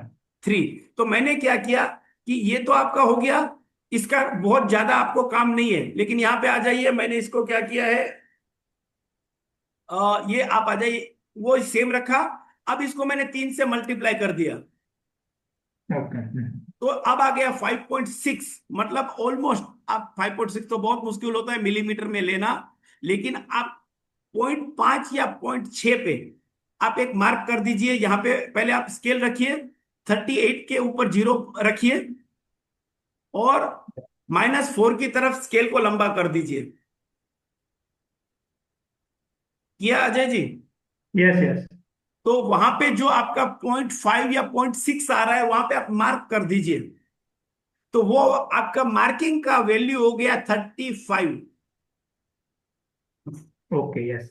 3। तो मैंने क्या किया कि ये तो आपका हो गया, इसका बहुत ज्यादा आपको काम नहीं है, लेकिन यहां पे आ जाइए, मैंने इसको क्या किया है, ये आप आ जाइए, वो सेम रखा। अब इसको मैंने 3 से मल्टीप्लाई कर दिया, ओके। तो अब आ गया 5.6। मतलब ऑलमोस्ट, आप 5.6 तो बहुत मुश्किल होता है मिलीमीटर में लेना, लेकिन आप 0.5 या 0.6 पे आप एक मार्क कर दीजिए। यहां पे पहले आप स्केल रखिए, 38 के ऊपर 0 रखिए और -4 की तरफ स्केल को लंबा कर दीजिए। किया अजय जी? यस। यस। तो वहां पे जो आपका 0.5 या 0.6 आ रहा है वहां पे आप मार्क कर दीजिए। तो वो आपका मार्किंग का वैल्यू हो गया 35। Okay, yes.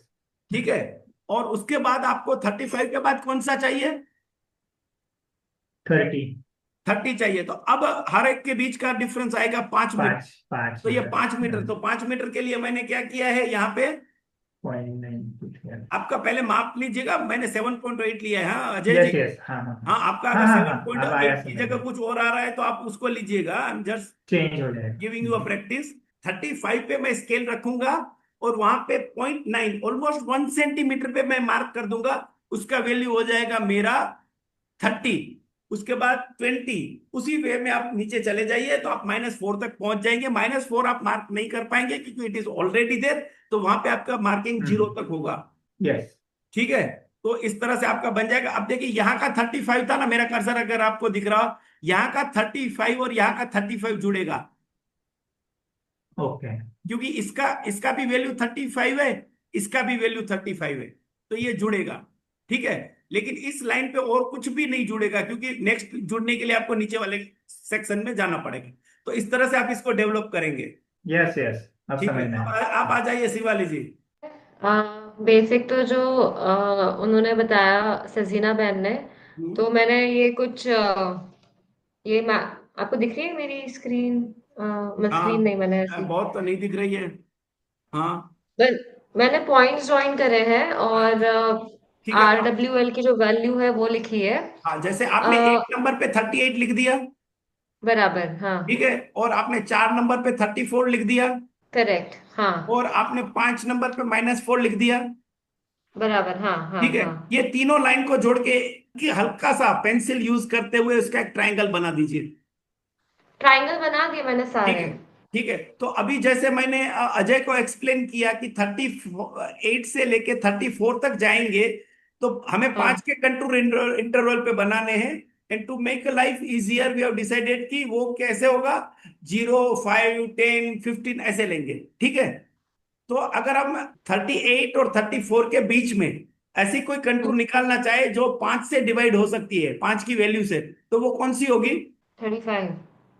ठीक है। और उसके बाद आपको 35 के बाद कौन सा चाहिए? 30। 30 चाहिए। तो अब हर एक के बीच का डिफरेंस आएगा 5 मीटर। 5 तो ये मीटर। 5 मीटर, तो 5 मीटर के लिए मैंने क्या किया है यहाँ पे, 0.9 कुछ। आपका पहले माप लीजिएगा। मैंने 7.8 लिया है, हाँ अजय जी। यस यस, हाँ हाँ हाँ, आपका हाँ अगर हाँ सेवन हाँ पॉइंट अब आया एट की समझ जगह में। कुछ और आ रहा है तो आप उसको लीजिएगा। आई एम जस्ट चेंज हो जाएगा। Giving you a practice. 35 पे मैं स्केल रखूंगा और वहां पे 0.9, ऑलमोस्ट 1 सेंटीमीटर पे मैं मार्क कर दूंगा। उसका वैल्यू हो जाएगा मेरा 30। उसके बाद 20। उसी वे में आप नीचे चले जाइए तो आप -4 तक पहुंच जाएंगे। -4 आप मार्क नहीं कर पाएंगे क्योंकि इट इज ऑलरेडी देयर। तो वहां पे आपका मार्किंग 0 तक होगा। यस। ठीक है। तो इस तरह से आपका बन जाएगा। अब देखिए यहाँ का 35 था ना, मेरा कर्सर अगर आपको दिख रहा हो, यहाँ का 35 और यहाँ का 35 जुड़ेगा। ओके। क्योंकि इसका इसका भी वैल्यू 35 है, इसका भी वैल्यू 35 है, तो ये जुड़ेगा। ठीक है। लेकिन इस लाइन पे और कुछ भी नहीं जुड़ेगा क्योंकि नेक्स्ट जुड़ने के लिए आपको नीचे वाले सेक्शन में जाना पड़ेगा। तो इस तरह से आप इसको डेवलप करेंगे। यस यस, अब ठीक है। समझ में अब आया। आप आ जाइए शिवाली जी। बेसिक तो जो उन्होंने बताया सजीना बहन ने, हम्म, तो मैंने ये कुछ ये मैं आपको दिख रही है मेरी स्क्रीन? मतलब स्क्रीन नहीं, मैंने ऐसी बहुत तो नहीं दिख रही है। हाँ। मैंने पॉइंट्स ज्वाइन करे हैं और ठीक है। RWL की जो वैल्यू है वो लिखी है। हाँ, जैसे आपने अ, एक नंबर पे 38 लिख दिया। बराबर, हाँ। ठीक है। और आपने 4 नंबर पे 34 लिख दिया। करेक्ट, हाँ। और आपने 5 नंबर पे -4 लिख दिया। बराबर, हाँ हाँ ठीक है। हाँ। ये तीनों लाइन को जोड़ के कि हल्का सा पेंसिल यूज करते हुए उसका एक ट्रायंगल बना दीजिए। ट्रायंगल बना दिए मैंने ठीक सारे। है। ठीक है। तो अभी जैसे मैंने अजय को एक्सप्लेन किया कि 38 से लेके 34 तक जाएंगे तो हमें हाँ 5 के कंटूर इंटरवल पे बनाने हैं। And to make life easier we have decided कि वो कैसे होगा, 0, 5, 10, 15 ऐसे लेंगे। ठीक है। तो अगर हम 38 और 34 के बीच में ऐसी कोई कंटूर निकालना चाहे जो 5 से डिवाइड हो सकती है, 5 की वैल्यू से, तो वो कौन सी होगी? 35।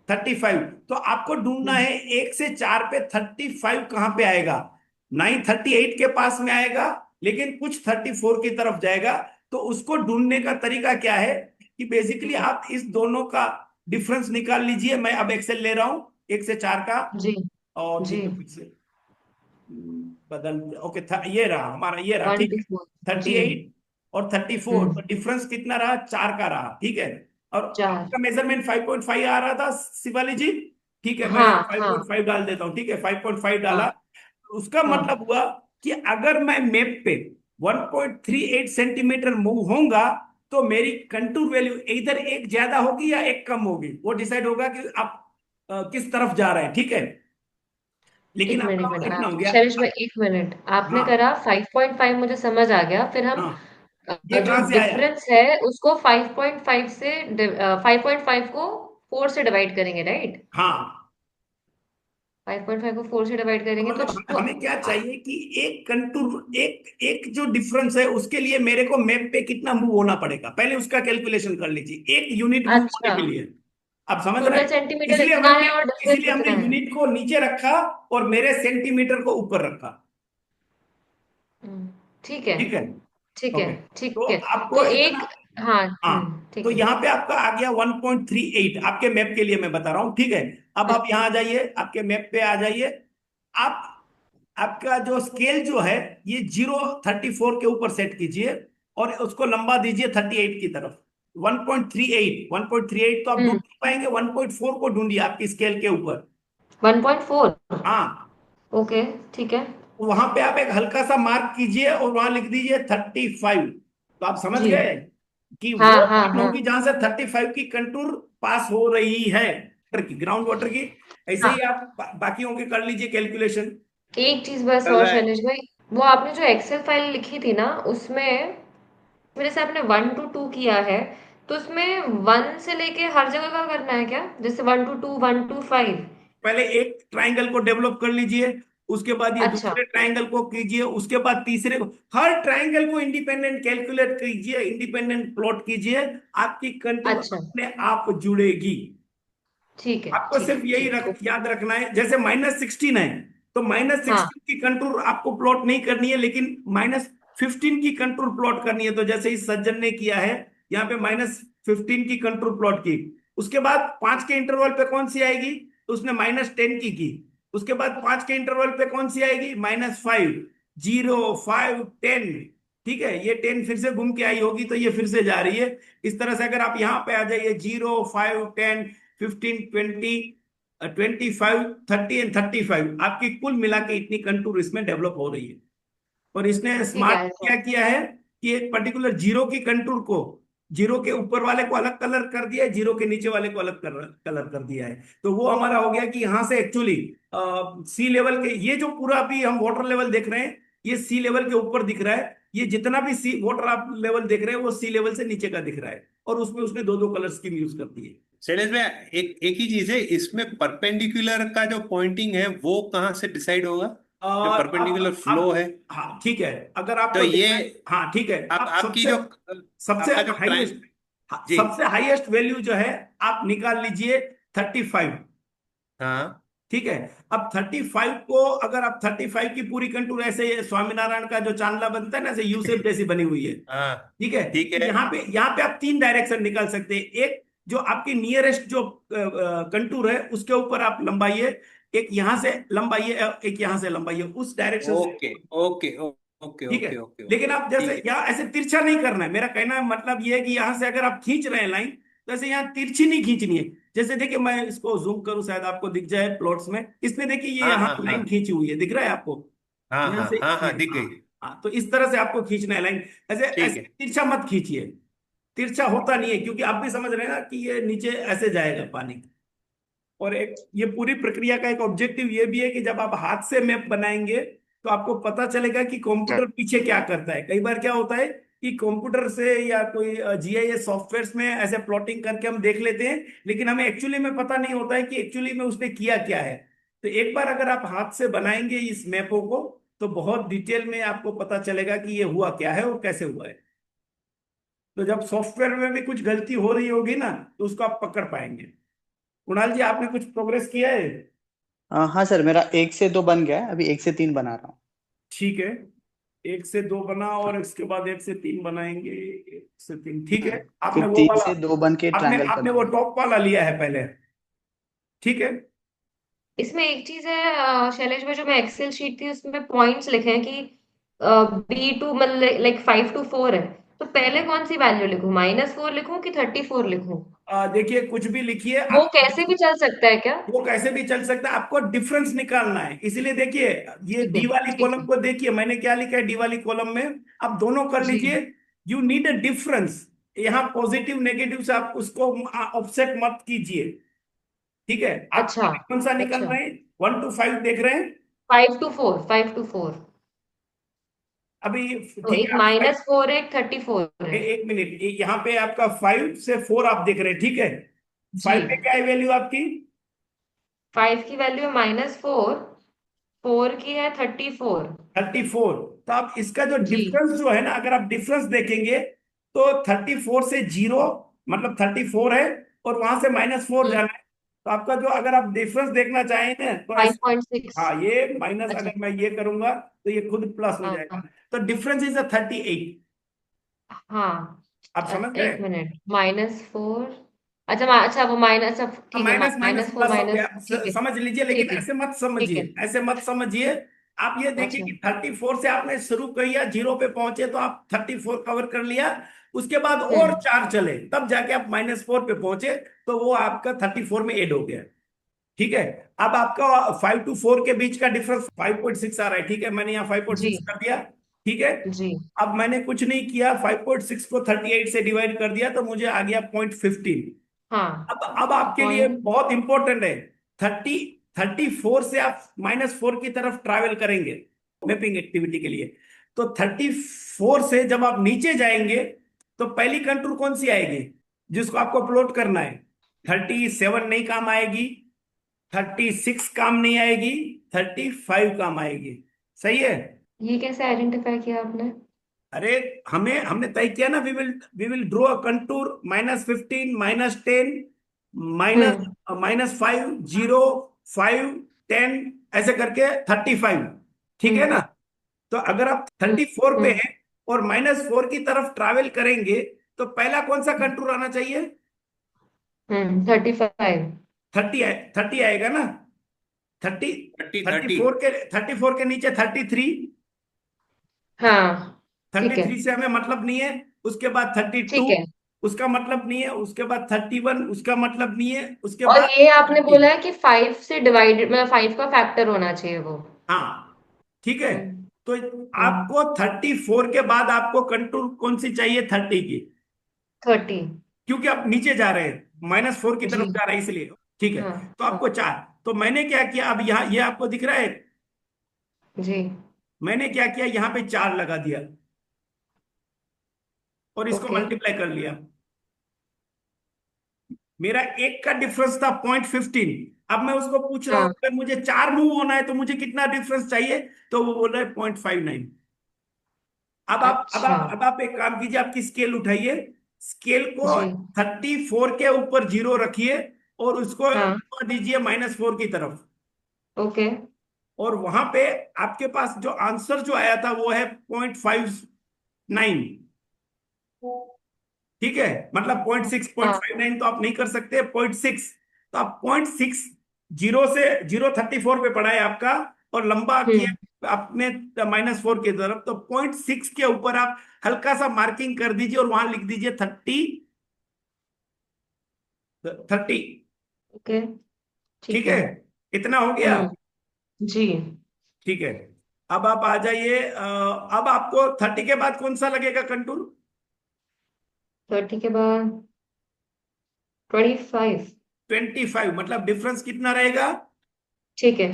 35। तो आपको ढूंढना है 1 से 4 पे 35 कहां पे आएगा। ना ही 38 के पास में आएगा लेकिन कुछ 34 की तरफ जाएगा। तो उसको ढूंढने का तरीका क्या है कि बेसिकली आप इस दोनों का डिफरेंस निकाल लीजिए। मैं अब एक्सेल ले रहा हूं 1 से 4 का। जी और जी। ठीक है, फिर से बदल। ओके, ये रहा हमारा, ये रहा। वन ठीक टू है। फोर थर्टी जी। एट और 34, तो हम्म। डिफरेंस कितना रहा? 4 का रहा। ठीक है। और 4। आपका मेजरमेंट 5.5 आ रहा था शिवाली जी। ठीक है, मैं हाँ यहाँ हाँ 5.5 डाल देता हूँ। ठीक है, 5.5 डाला। हाँ उसका मतलब हाँ। हुआ कि अगर मैं मैप पे 1.38 सेंटीमीटर मूव होऊंगा तो मेरी कंटूर वैल्यू इधर एक ज्यादा होगी या एक कम होगी, वो डिसाइड होगा कि आप किस तरफ जा रहे हैं। ठीक है। लेकिन एक मिनट, आपका एक मिनट, कितना हो गया? शैलेश भाई, एक मिनट। आपने हाँ। करा 5.5, मुझे समझ आ गया। फिर हम हाँ, ये जो कहां से आया? डिफरेंस है उसको 5.5 से 5.5 को 4 से डिवाइड करेंगे, राइट? हाँ। 5.5 को 4 से डिवाइड तो करेंगे तो मतलब जो हमें क्या चाहिए कि एक कंटूर, एक एक जो डिफरेंस है उसके लिए मेरे को मैप पे कितना मूव होना पड़ेगा, पहले उसका कैलकुलेशन कर लीजिए एक यूनिट मूव होने अच्छा, के लिए। आप समझ रहे टोटल हैं? सेंटीमीटर इसलिए इतना हमने है और डिफरेंस इसलिए हमने इतना है। यूनिट को नीचे रखा और मेरे सेंटीमीटर को ऊपर रखा। हम्म, ठीक है ठीक है। ठीक है ओके। ठीक तो है। आपको तो इतना। एक, हाँ, हाँ। तो ठीक है। यहाँ पे आपका आ गया 1.38 आपके मैप के लिए मैं बता रहा हूँ। ठीक है। अब आप यहाँ आ जाइए, आपके मैप पे आ जाइए। आप आपका जो स्केल जो है ये 0.34 के ऊपर सेट कीजिए और उसको लंबा दीजिए 38 की तरफ। 1.38 तो आप ढूंढ हम्म। नहीं पाएंगे। 1.4 को ढूंढिए आपकी स्केल के ऊपर। 1.4। हाँ। ओके, ठीक है। वहां पे आप एक हल्का सा मार्क कीजिए और वहां लिख दीजिए 35। तो आप समझ जी। गए कि हाँ वो हाँ लाइन हाँ होगी जहां से 35 की कंटूर पास हो रही है, वाटर की, ग्राउंड वाटर की। ऐसे ही हाँ। आप बाकियों के कर लीजिए कैलकुलेशन। एक चीज बस कर और रहा है। शैलेश भाई, वो आपने जो एक्सेल फाइल लिखी थी ना, उसमें मेरे से आपने 1 to 2 किया है, तो उसमें 1 से लेके हर जगह का करना है क्या? जैसे 1 to 2, 1 to 5? पहले एक ट्राइंगल को डेवलप कर लीजिए। उसके बाद ये अच्छा दूसरे ट्रायंगल को कीजिए, उसके बाद तीसरे को, हर ट्रायंगल को इंडिपेंडेंट कैलकुलेट कीजिए, इंडिपेंडेंट प्लॉट कीजिए, आपकी कंटूर अच्छा अपने आप जुड़ेगी। ठीक है आपको ठीक सिर्फ है यही ठीक ओके याद रखना है, जैसे -16 है तो हाँ -16 की कंटूर आपको प्लॉट नहीं करनी है, लेकिन -15 की कंटूर प्लॉट करनी है। तो जैसे इस सज्जन ने किया है, यहाँ पे -15 की कंटूर प्लॉट की, उसके बाद 5 के इंटरवल पे कौन सी आएगी, तो उसने -10 की, उसके बाद 5 के इंटरवल पे कौन सी आएगी, -5, 0, 5, 10। ठीक है, ये 10 फिर से घूम के आई होगी तो ये फिर से जा रही है। इस तरह से अगर आप यहाँ पे आ जाइए, 0, 5, 10, 15, 20, 25, 30 एंड 35, आपकी कुल मिला के इतनी कंटूर इसमें डेवलप हो रही है। और इसने ठीक स्मार्ट है क्या किया है कि एक पर्टिकुलर जीरो की कंटूर को, जीरो के ऊपर वाले को अलग कलर कर दिया है, जीरो के नीचे वाले को अलग कलर कर दिया है। तो वो हमारा हो गया कि यहाँ से एक्चुअली सी लेवल के, ये जो पूरा अभी हम वाटर लेवल देख रहे हैं, ये सी लेवल के ऊपर दिख रहा है। ये जितना भी सी वाटर आप लेवल देख रहे हैं वो सी लेवल से नीचे का दिख रहा है, और उसमें उसने दो दो कलर स्कीम यूज कर दी है। शैलेश में एक ही चीज है इसमें, परपेंडिकुलर का जो पॉइंटिंग है वो कहाँ से डिसाइड होगा, जो और परपेंडिकुलर फ्लो अब है? हाँ ठीक है, अगर तो आपको ये देखना है, हाँ ठीक है, आप आप आपकी सबसे जो सबसे आपका जो हाईएस्ट, ट्राइंग जी, सबसे हाईएस्ट वैल्यू जो है आप निकाल लीजिए 35। हाँ ठीक है, अब 35 को अगर आप 35 की पूरी कंटूर, ऐसे ये स्वामीनारायण का जो चांदला बनता है ना, ऐसे यू शेप जैसी बनी हुई है। हाँ ठीक है, ठीक तो है। यहाँ पे आप तीन डायरेक्शन निकाल सकते हैं। एक जो आपकी नियरेस्ट जो कंटूर है उसके ऊपर आप लंबाइए, एक यहां से लंबाइए, एक यहां से लंबाइए, उस डायरेक्शन से। ओके ओके ओके ठीक है, ओके ओके लेकिन ओके आप जैसे ठीक है। यहाँ ऐसे तिरछा नहीं करना है, मेरा कहना है मतलब ये है कि यहाँ से अगर आप खींच रहे हैं लाइन, तो ऐसे यहाँ तिरछी नहीं खींचनी है। जैसे देखिए, मैं इसको जूम करूं, शायद आपको दिख जाए प्लॉट्स में, इसने देखिए ये हाँ यहाँ हाँ हाँ लाइन खींची हुई है, दिख रहा है आपको, हाँ यहाँ हाँ से हाँ हाँ ये, दिख हाँ। गई। हाँ, तो इस तरह से आपको खींचना है लाइन, ऐसे ठीक ऐसे है। तिरछा मत खींचिए। तिरछा होता नहीं है, क्योंकि आप भी समझ रहे हैं ना कि ये नीचे ऐसे जाएगा पानी। और एक ये पूरी प्रक्रिया का एक ऑब्जेक्टिव ये भी है कि जब आप हाथ से मैप बनाएंगे तो आपको पता चलेगा कि कंप्यूटर पीछे क्या करता है। कई बार क्या होता है कि कंप्यूटर से या कोई जीआईएस सॉफ्टवेयर में ऐसे प्लॉटिंग करके हम देख लेते हैं, लेकिन हमें एक्चुअली में पता नहीं होता है कि एक्चुअली में उसने किया क्या है। तो एक बार अगर आप हाथ से बनाएंगे इस मैपों को, तो बहुत डिटेल में आपको पता चलेगा कि ये हुआ क्या है और कैसे हुआ है। तो जब सॉफ्टवेयर में भी कुछ गलती हो रही होगी ना, तो उसको आप पकड़ पाएंगे। कुणाल जी, आपने कुछ प्रोग्रेस किया है? हाँ सर, मेरा 1 से 2 बन गया है, अभी 1 से 3 बना रहा हूँ। ठीक है, 1 से 2 बना, और हाँ, इसके बाद 1 से 3 बनाएंगे, 1 से 3। ठीक है, फिर आपने वो तीन वाला, से दो बन के आपने ट्रायंगल आपने वो बनाऊंगा। टॉप वाला लिया है पहले। ठीक है, इसमें एक चीज है शैलेश भाई, जो मैं एक्सेल शीट थी उसमें पॉइंट्स लिखे हैं कि B2 मतलब लाइक 5 to 4 है, तो पहले कौन सी वैल्यू लिखूं, -4 लिखूं कि 34 लिखूं? देखिए कुछ भी लिखिए वो आप, कैसे भी चल सकता है क्या? वो कैसे भी चल सकता है, आपको डिफरेंस निकालना है। इसीलिए देखिए, ये ठीक है डी वाली ठीक कॉलम है। को देखिए, मैंने क्या लिखा है डी वाली कॉलम में, आप दोनों कर जी लीजिए। यू नीड अ डिफरेंस, यहाँ पॉजिटिव नेगेटिव से आप उसको ऑफसेट मत कीजिए। ठीक है, आप अच्छा कौन सा निकल अच्छा, रहे हैं, 1 to 5 देख रहे हैं 5 to 4 अभी? तो ठीक एक है, आप -4 है, एक 34 है। एक मिनट, यहाँ पे आपका 5 से 4 आप देख रहे हैं। ठीक है, जी, 5 पे क्या है वैल्यू आपकी? 5 की वैल्यू है -4, 4 की है 34। 34। तो आप इसका जो जी डिफरेंस जो है ना, अगर आप डिफरेंस देखेंगे तो 34 से 0 मतलब 34 है, और वहां से -4 हम्म, जाना है। तो आपका जो, अगर आप डिफरेंस देखना चाहें ना, तो ऐसे, 5.6। हाँ ये माइनस, अच्छा अगर मैं ये करूंगा तो ये खुद प्लस हो हाँ जाएगा। हाँ तो डिफरेंस इज 38। हाँ, आप समझ गए? एक मिनट, -4, अच्छा अच्छा वो माइनस, अच्छा ठीक है, माइनस माइनस -4 प्लस हो गया, माइनस, ठीक है समझ लीजिए, लेकिन ठीक है ऐसे मत ठीक समझिए, है। ऐसे मत समझिए। आप ये देखिए अच्छा कि 34 से आपने शुरू किया, 0 पे पहुंचे तो आप 34 कवर कर लिया, उसके बाद और हम्म 4 चले, तब जाके आप -4 पे पहुंचे, तो वो आपका 34 में ऐड हो गया। ठीक है, अब आपका 5 to 4 के बीच का डिफरेंस 5.6 आ रहा है। ठीक है, मैंने यहाँ 5.6 जी कर दिया। ठीक है, जी अब मैंने कुछ नहीं किया, 5.6 को 38 से डिवाइड कर दिया, तो मुझे आ गया 0.15। हाँ, अब आपके लिए पॉइंट, बहुत इंपॉर्टेंट है, 34 से आप -4 की तरफ ट्रैवल करेंगे मैपिंग एक्टिविटी के लिए। तो 34 से जब आप नीचे जाएंगे, तो पहली कंटूर कौन सी आएगी जिसको आपको प्लॉट करना है? 37 नहीं काम आएगी, 36 काम नहीं आएगी, 35 काम आएगी। सही है। ये कैसे आइडेंटिफाई किया आपने? अरे हमें हमने तय किया ना, we will draw a contour -15 -10 minus hmm -5 0 5 10 ऐसे करके 35। ठीक है हम्म ना। तो अगर आप हम्म 34 पे हम्म हैं और -4 की तरफ ट्रैवल करेंगे तो पहला कौन सा कंटूर आना चाहिए? 35। 30 आएगा ना। 30 30 30। 34 के नीचे 33। हाँ ठीक है 33 से हमें मतलब नहीं है। उसके बाद 32 ठीक है। उसका मतलब नहीं है। उसके बाद 31 उसका मतलब नहीं है। उसके और बाद ये आपने 30। बोला है कि 5 से डिवाइडेड, मतलब 5 का फैक्टर होना चाहिए वो। हाँ ठीक है। हम्म तो हम्म आपको 34 के बाद आपको कंटूर कौन सी चाहिए? 30 की। 30। क्योंकि आप नीचे जा रहे हैं, -4 की तरफ जी जा रहे हैं इसलिए। ठीक है। हाँ तो हाँ आपको 4। तो मैंने क्या किया, अब यहाँ ये आपको दिख रहा है। जी मैंने क्या किया, यहाँ पे 4 लगा दिया और इसको ओके मल्टीप्लाई कर लिया। मेरा एक का डिफरेंस था 0.15। अब मैं उसको पूछ रहा हूं हाँ अगर मुझे 4 मूव होना है तो मुझे कितना डिफरेंस चाहिए? तो वो बोल रहा है 0.59। अब आप अब अच्छा आप अब आप एक काम कीजिए, आपकी स्केल उठाइए। स्केल को जी 34 के ऊपर 0 रखिए और उसको हाँ घुमा दीजिए -4 की तरफ। ओके और वहां पे आपके पास जो आंसर जो आया था वो है 0.59। ठीक है। मतलब 0.6 हाँ 0.59 तो आप नहीं कर सकते, 0.6। तो आप 0.6 जीरो से 0.34 पे पड़ा है आपका और लंबा किया हम्म आपने -4 की तरफ। तो 0.6 के ऊपर आप हल्का सा मार्किंग कर दीजिए और वहां लिख दीजिए 30। ओके ठीक ठीक है। है। इतना हो गया। जी ठीक है। अब आप आ जाइए। अब आपको 30 के बाद कौन सा लगेगा कंटूर? 30 के बाद 25। 25। मतलब डिफरेंस कितना रहेगा? ठीक है या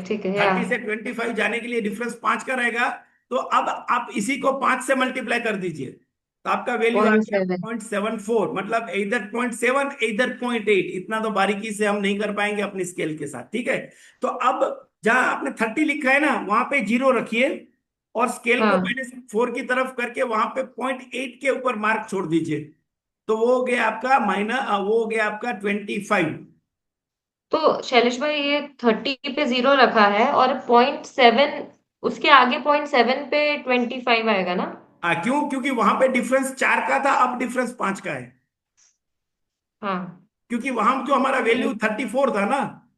30 से 25 जाने के लिए डिफरेंस 5 का रहेगा। तो अब आप इसी को 5 से मल्टीप्लाई कर दीजिए तो आपका वैल्यू आ गया 0.7। 0.74। मतलब इधर 0.7 इधर 0.8। इतना तो बारीकी से हम नहीं कर पाएंगे अपनी स्केल के साथ। ठीक है। तो अब जहां आपने 30 लिखा है ना वहां पे 0 रखिए और स्केल को हाँ -4 की तरफ करके वहां पे 0.8 के ऊपर मार्क छोड़ दीजिए। तो वो हो गया आपका वो हो गया आपका 25। तो शैलेश भाई ये 30 पे 0 रखा है और 0.7, उसके आगे 0.7 पे 25 आएगा ना? क्यों? क्योंकि वहां पे डिफरेंस 4 का था, अब डिफरेंस 5 का है। हाँ क्योंकि वहां जो हमारा वैल्यू 34 था ना,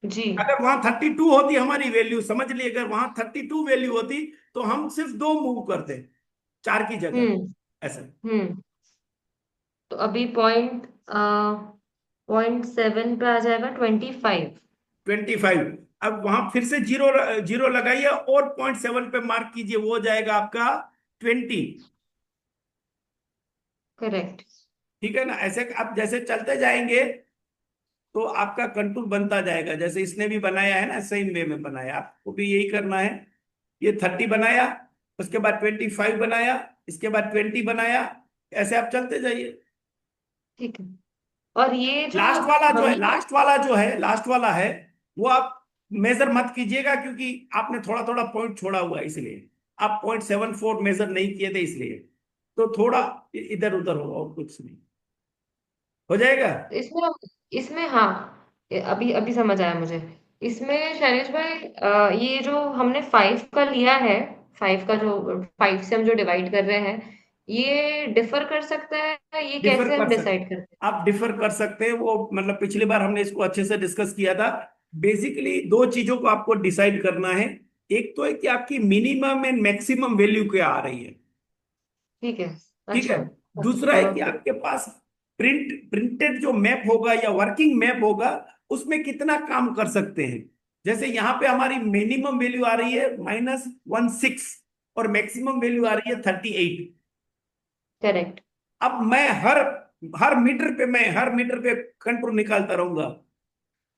जी अगर वहां 32 होती हमारी वैल्यू, समझ लिए, अगर वहां 32 वैल्यू होती तो हम सिर्फ 2 मूव करते, 4 की जगह। हम्म ऐसा। तो अभी 0.7 पे आ जाएगा 25। 25। अब वहां फिर से जीरो जीरो लगाइए और 0.7 पे मार्क कीजिए, वो हो जाएगा आपका 20। करेक्ट। ठीक है ना। ऐसे आप जैसे चलते जाएंगे तो आपका कंटूर बनता जाएगा। जैसे इसने भी बनाया है ना, सेम वे में बनाया, आपको भी यही करना है। ये 30 बनाया, उसके बाद 25 बनाया, इसके बाद 20 बनाया। ऐसे आप चलते जाइए। ठीक है। और ये जो लास्ट वाला जो है, हमने लास्ट वाला है, वो आप मेजर मत कीजिएगा क्योंकि आपने थोड़ा थोड़ा पॉइंट छोड़ा हुआ है, इसलिए आप 0.74 मेजर नहीं किए थे इसलिए। तो थोड़ा इधर उधर हो और कुछ नहीं, हो जाएगा। इसमें इसमें हाँ, अभी अभी समझ आया मुझे। इसमें शैलेश भाई ये जो हमने 5 का लिया है, 5 का जो 5 से हम जो डिवाइड कर रहे हैं, ये डिफर कर सकता है, ये डिफर कैसे हम कर सकते डिसाइड करते आप डिफर कर सकते हैं वो, मतलब पिछली बार हमने इसको अच्छे से डिस्कस किया था। बेसिकली दो चीजों को आपको डिसाइड करना है। एक तो है कि आपकी मिनिमम एंड मैक्सिमम वैल्यू क्या आ रही है। हैं? ठीक है। ठीक है। अच्छा दूसरा है कि हाँ आपके पास प्रिंटेड जो मैप होगा या वर्किंग मैप होगा उसमें कितना काम कर सकते हैं। जैसे यहाँ पे हमारी मिनिमम वैल्यू आ रही है -16 और मैक्सिमम वैल्यू आ रही है 38। करेक्ट। अब मैं हर मीटर पे कंटूर निकालता रहूंगा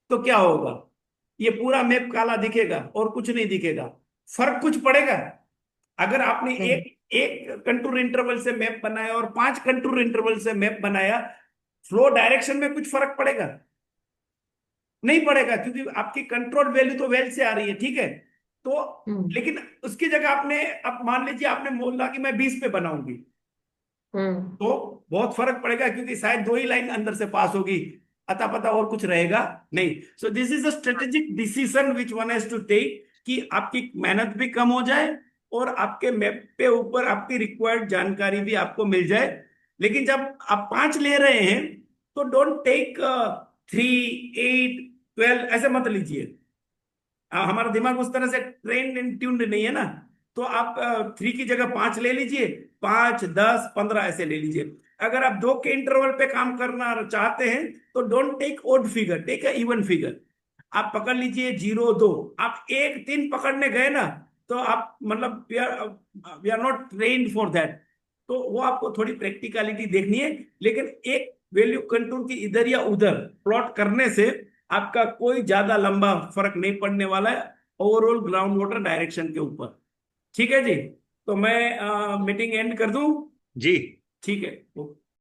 तो क्या होगा? ये पूरा मैप काला दिखेगा और कुछ नहीं दिखेगा। फर्क कुछ पड़ेगा? अगर आपने नहीं एक एक कंटूर इंटरवल से मैप बनाया और 5 कंटूर इंटरवल से मैप बनाया, फ्लो डायरेक्शन में कुछ फर्क पड़ेगा? नहीं पड़ेगा, क्योंकि आपकी कंट्रोल वैल्यू तो वेल से आ रही है, ठीक है। तो हम्म लेकिन उसकी जगह आपने, अब मान लीजिए आपने बोला कि मैं 20 पे बनाऊंगी, हम्म तो बहुत फर्क पड़ेगा, क्योंकि शायद 2 ही लाइन अंदर से पास होगी, अता पता और कुछ रहेगा नहीं। So this is a strategic decision which one has to take, कि आपकी मेहनत भी कम हो जाए और आपके मैप पे ऊपर आपकी रिक्वायर्ड जानकारी भी आपको मिल जाए। लेकिन जब आप 5 ले रहे हैं, तो डोंट टेक 3, 8, 12 ऐसे मत लीजिए। हमारा दिमाग उस तरह से ट्रेन एंड ट्यून्ड नहीं है ना। तो आप 3 की जगह 5 ले लीजिए, 5, 10, 15 ऐसे ले लीजिए। अगर आप 2 के इंटरवल पे काम करना चाहते हैं, तो don't take odd figure, take a even figure. आप पकड़ लीजिए 0, 2। आप 1, 3 पकड़ने गए ना, तो आप मतलब we are not trained for that. तो वो आपको थोड़ी प्रैक्टिकलिटी देखनी है। लेकिन एक वैल्यू कंटूर की इधर या उधर प्लॉट करने से आपका कोई ज्यादा लंबा फर्क नहीं पड़ने वाला है ओवरऑल ग्राउंड वाटर डायरेक्शन के ऊपर। ठीक है जी। तो मैं मीटिंग एंड कर दूं। जी। ठीक है।